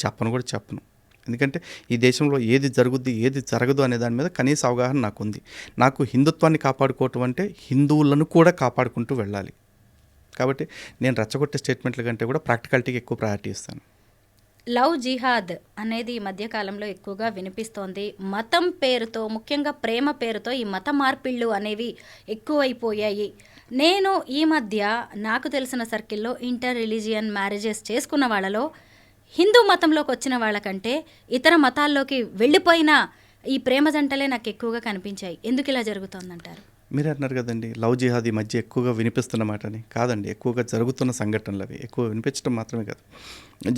చెప్పను. ఎందుకంటే ఈ దేశంలో ఏది జరుగుద్ది ఏది జరగదు అనే దాని మీద కనీస అవగాహన నాకుంది. నాకు హిందుత్వాన్ని కాపాడుకోవటం అంటే హిందువులను కూడా కాపాడుకుంటూ వెళ్ళాలి. కాబట్టి నేను రెచ్చగొట్టే స్టేట్మెంట్ల కంటే కూడా ప్రాక్టికాలిటీకి ఎక్కువ ప్రయారిటీ ఇస్తాను. లవ్ జిహాద్ అనేది ఈ మధ్యకాలంలో ఎక్కువగా వినిపిస్తోంది. మతం పేరుతో, ముఖ్యంగా ప్రేమ పేరుతో ఈ మత మార్పిళ్ళు అనేవి ఎక్కువైపోయాయి. నేను ఈ మధ్య నాకు తెలిసిన సర్కిల్లో ఇంటర్ రిలీజియన్ మ్యారేజెస్ చేసుకున్న వాళ్ళలో హిందూ మతంలోకి వచ్చిన వాళ్ళకంటే ఇతర మతాల్లోకి వెళ్ళిపోయిన ఈ ప్రేమ జంటలే నాకు ఎక్కువగా కనిపించాయి. ఎందుకు ఇలా జరుగుతోందంటారు? మీరే అన్నారు కదండి, లవ్ జిహాద్ ఈ మధ్య ఎక్కువగా వినిపిస్తున్నమాట అని. కాదండి, ఎక్కువగా జరుగుతున్న సంఘటనలు అవి. ఎక్కువ వినిపించడం మాత్రమే కాదు,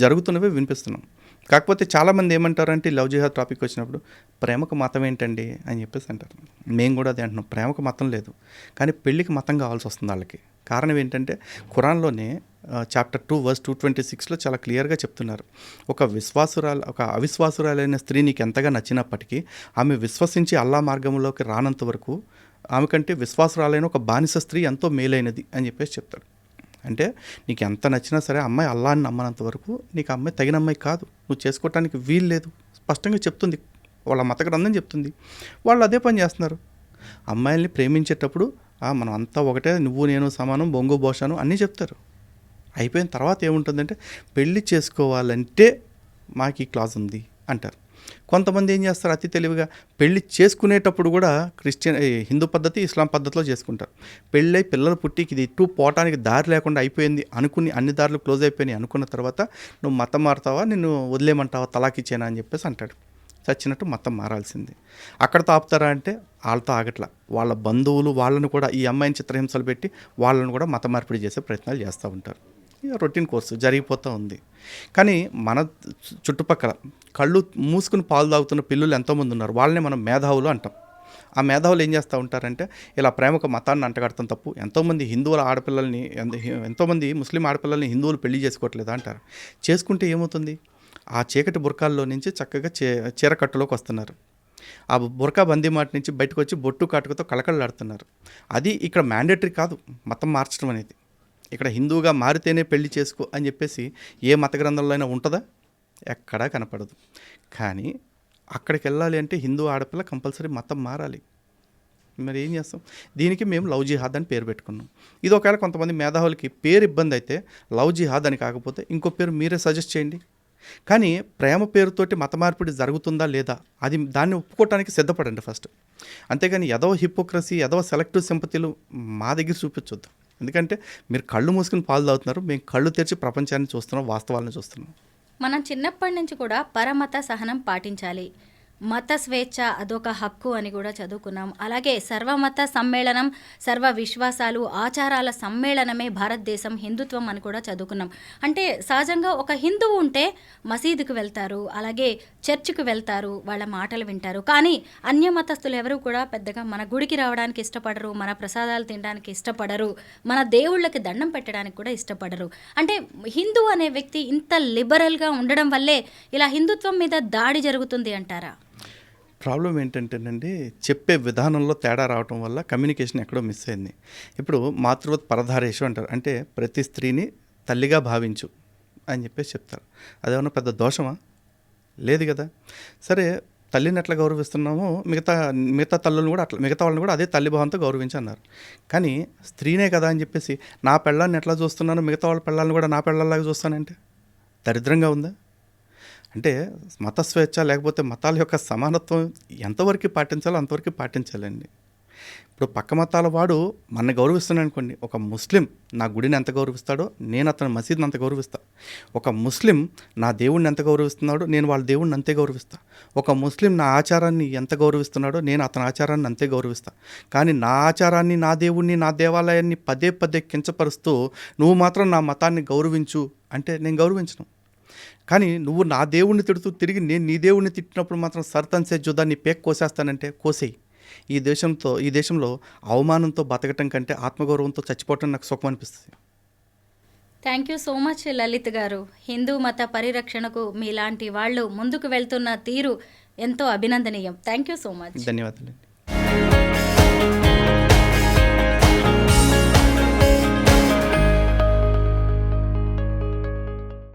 జరుగుతున్నవే వినిపిస్తున్నాం. కాకపోతే చాలామంది ఏమంటారంటే లవ్ జిహాద్ టాపిక్ వచ్చినప్పుడు ప్రేమకు మతం ఏంటండి అని చెప్పేసి అంటారు. మేము కూడా అదే అంటున్నాం, ప్రేమకు మతం లేదు, కానీ పెళ్ళికి మతం కావాల్సి వస్తుంది వాళ్ళకి. కారణం ఏంటంటే ఖురాన్లోనే చాప్టర్ 2 వర్స్ 226లో చాలా క్లియర్గా చెప్తున్నారు, ఒక అవిశ్వాసురాలైన స్త్రీ నీకు ఎంతగా నచ్చినప్పటికీ ఆమె విశ్వసించి అల్లా మార్గంలోకి రానంత వరకు ఆమె కంటే విశ్వాసురాలైన ఒక బానిస స్త్రీ ఎంతో మేలైనది అని చెప్పేసి చెప్తాడు. అంటే నీకు ఎంత నచ్చినా సరే అమ్మాయి అల్లాని నమ్మనంత వరకు నీకు అమ్మాయి తగిన అమ్మాయి కాదు, నువ్వు చేసుకోవటానికి వీలు లేదు, స్పష్టంగా చెప్తుంది, వాళ్ళ మత గ్రంథం చెప్తుంది. వాళ్ళు అదే పని చేస్తున్నారు. అమ్మాయిల్ని ప్రేమించేటప్పుడు మనం అంతా ఒకటే, నువ్వు నేను సమానం, బొంగు భోషాను అన్నీ చెప్తారు. అయిపోయిన తర్వాత ఏముంటుందంటే పెళ్ళి చేసుకోవాలంటే మాకు ఈ క్లాజ్ ఉంది అంటారు. కొంతమంది ఏం చేస్తారు, అతి తెలివిగా పెళ్ళి చేసుకునేటప్పుడు కూడా హిందూ పద్ధతి, ఇస్లాం పద్ధతిలో చేసుకుంటారు. పెళ్ళై పిల్లలు పుట్టికి ఇది ఇటు పోవటానికి దారి లేకుండా అయిపోయింది అనుకుని, అన్ని దారులు క్లోజ్ అయిపోయినాయి అనుకున్న తర్వాత నువ్వు మతం మారుతావా, నిన్ను వదిలేయమంటావా, తలాకిచ్చేనా అని చెప్పేసి అంటాడు. చచ్చినట్టు మతం మారాల్సింది. అక్కడతో ఆపుతారా అంటే వాళ్ళతో ఆగట్లా, వాళ్ళ బంధువులు వాళ్ళను కూడా ఈ అమ్మాయిని చిత్రహింసలు పెట్టి వాళ్ళను కూడా మత మార్పిడి చేసే ప్రయత్నాలు చేస్తూ ఉంటారు. రొటీన్ కోర్సు జరిగిపోతూ ఉంది. కానీ మన చుట్టుపక్కల కళ్ళు మూసుకుని పాలు తాగుతున్న పిల్లలు ఎంతోమంది ఉన్నారు, వాళ్ళని మనం మేధావులు అంటాం. ఆ మేధావులు ఏం చేస్తూ ఉంటారంటే ఇలా ప్రేమకు మతాన్ని అంటగడతాం తప్పు, ఎంతోమంది హిందువుల ఆడపిల్లల్ని, ఎంతోమంది ముస్లిం ఆడపిల్లల్ని హిందువులు పెళ్లి చేసుకోవట్లేదా అంటారు. చేసుకుంటే ఏమవుతుంది, ఆ చీకటి బుర్కాల్లో నుంచి చక్కగా చీరకట్టులోకి వస్తున్నారు. ఆ బుర్కా బందీ మాట నుంచి బయటకు వచ్చి బొట్టు కాటుకతో కళకళలాడుతున్నారు. అది ఇక్కడ మ్యాండేటరీ కాదు మతం మార్చడం అనేది. ఇక్కడ హిందువుగా మారితేనే పెళ్లి చేసుకో అని చెప్పేసి ఏ మత గ్రంథంలో అయినా ఉంటుందా? ఎక్కడా కనపడదు. కానీ అక్కడికి వెళ్ళాలి అంటే హిందూ ఆడపిల్ల కంపల్సరీ మతం మారాలి. మరి ఏం చేస్తాం? దీనికి మేము లవ్ జిహాద్ అని పేరు పెట్టుకున్నాం. ఇది ఒకవేళ కొంతమంది మేధావులకి పేరు ఇబ్బంది అయితే లవ్ జిహాద్ అని కాకపోతే ఇంకో పేరు మీరే సజెస్ట్ చేయండి. కానీ ప్రేమ పేరుతోటి మత మార్పిడి జరుగుతుందా లేదా అది దాన్ని ఒప్పుకోవటానికి సిద్ధపడండి ఫస్ట్. అంతేగాని ఎదవ హిపోక్రసీ, ఎదవ సెలెక్టివ్ సింపతిలు మా దగ్గర చూపించొద్దు. ఎందుకంటే మీరు కళ్ళు మూసుకుని పాలు తాగుతున్నారు, మేము కళ్ళు తెరిచి ప్రపంచాన్ని చూస్తున్నాం, వాస్తవాలను చూస్తున్నాం. మనం చిన్నప్పటి నుంచి కూడా పరమత సహనం పాటించాలి, మత స్వేచ్ఛ అదొక హక్కు అని కూడా చదువుకున్నాం. అలాగే సర్వమత సమ్మేళనం, సర్వ విశ్వాసాలు, ఆచారాల సమ్మేళనమే భారతదేశం, హిందుత్వం అని కూడా చదువుకున్నాం. అంటే సహజంగా ఒక హిందువు ఉంటే మసీదుకు వెళ్తారు, అలాగే చర్చికి వెళ్తారు, వాళ్ళ మాటలు వింటారు. కానీ అన్య మతస్థులు ఎవరు కూడా పెద్దగా మన గుడికి రావడానికి ఇష్టపడరు, మన ప్రసాదాలు తినడానికి ఇష్టపడరు, మన దేవుళ్ళకి దండం పెట్టడానికి కూడా ఇష్టపడరు. అంటే హిందూ అనే వ్యక్తి ఇంత లిబరల్గా ఉండడం వల్లే ఇలా హిందుత్వం మీద దాడి జరుగుతుంది అంటారా? ప్రాబ్లం ఏంటంటేనండి, చెప్పే విధానంలో తేడా రావటం వల్ల కమ్యూనికేషన్ ఎక్కడో మిస్ అయింది. ఇప్పుడు మాతృవత్ పరధారేషు అంటారు, అంటే ప్రతి స్త్రీని తల్లిగా భావించు అని చెప్పేసి చెప్తారు. అదేమన్నా పెద్ద దోషమా? లేదు కదా. సరే, తల్లిని ఎట్లా గౌరవిస్తున్నామో మిగతా తల్లులను కూడా అట్లా, మిగతా వాళ్ళని కూడా అదే తల్లి భావంతో గౌరవించి అన్నారు. కానీ స్త్రీనే కదా అని చెప్పేసి నా పెళ్ళాన్ని ఎట్లా చూస్తున్నానో మిగతా వాళ్ళ పెళ్ళాలను కూడా నా పెళ్ళాలాగా చూస్తానంటే దరిద్రంగా ఉందా? అంటే మత స్వేచ్ఛ లేకపోతే మతాల యొక్క సమానత్వం ఎంతవరకు పాటించాలో అంతవరకు పాటించాలండి. ఇప్పుడు పక్క మతాల వాడు మన గౌరవిస్తున్నాను అనుకోండి, ఒక ముస్లిం నా గుడిని ఎంత గౌరవిస్తాడో నేను అతని మసీద్ని అంత గౌరవిస్తా. ఒక ముస్లిం నా దేవుడిని ఎంత గౌరవిస్తున్నాడో నేను వాళ్ళ దేవుడిని అంతే గౌరవిస్తా. ఒక ముస్లిం నా ఆచారాన్ని ఎంత గౌరవిస్తున్నాడో నేను అతని ఆచారాన్ని అంతే గౌరవిస్తా. కానీ నా ఆచారాన్ని, నా దేవుడిని, నా దేవాలయాన్ని పదే పదే కించపరుస్తూ నువ్వు మాత్రం నా మతాన్ని గౌరవించు అంటే నేను గౌరవించను. కానీ నువ్వు నా దేవుణ్ణి తిడుతూ తిరిగి నేను నీ దేవుణ్ణి తిట్టినప్పుడు మాత్రం సర్తన్ సే జుదా నీ పేక్ కోసేస్తానంటే కోసేయి. ఈ దేశంలో అవమానంతో బతకటం కంటే ఆత్మగౌరవంతో చచ్చిపోవటం నాకు సుఖం అనిపిస్తుంది. Thank you so much Lalit గారు. హిందూ మత పరిరక్షణకు మీలాంటి వాళ్ళు ముందుకు వెళ్తున్న తీరు ఎంతో అభినందనీయం. Thank you so much. ధన్యవాదాలండి.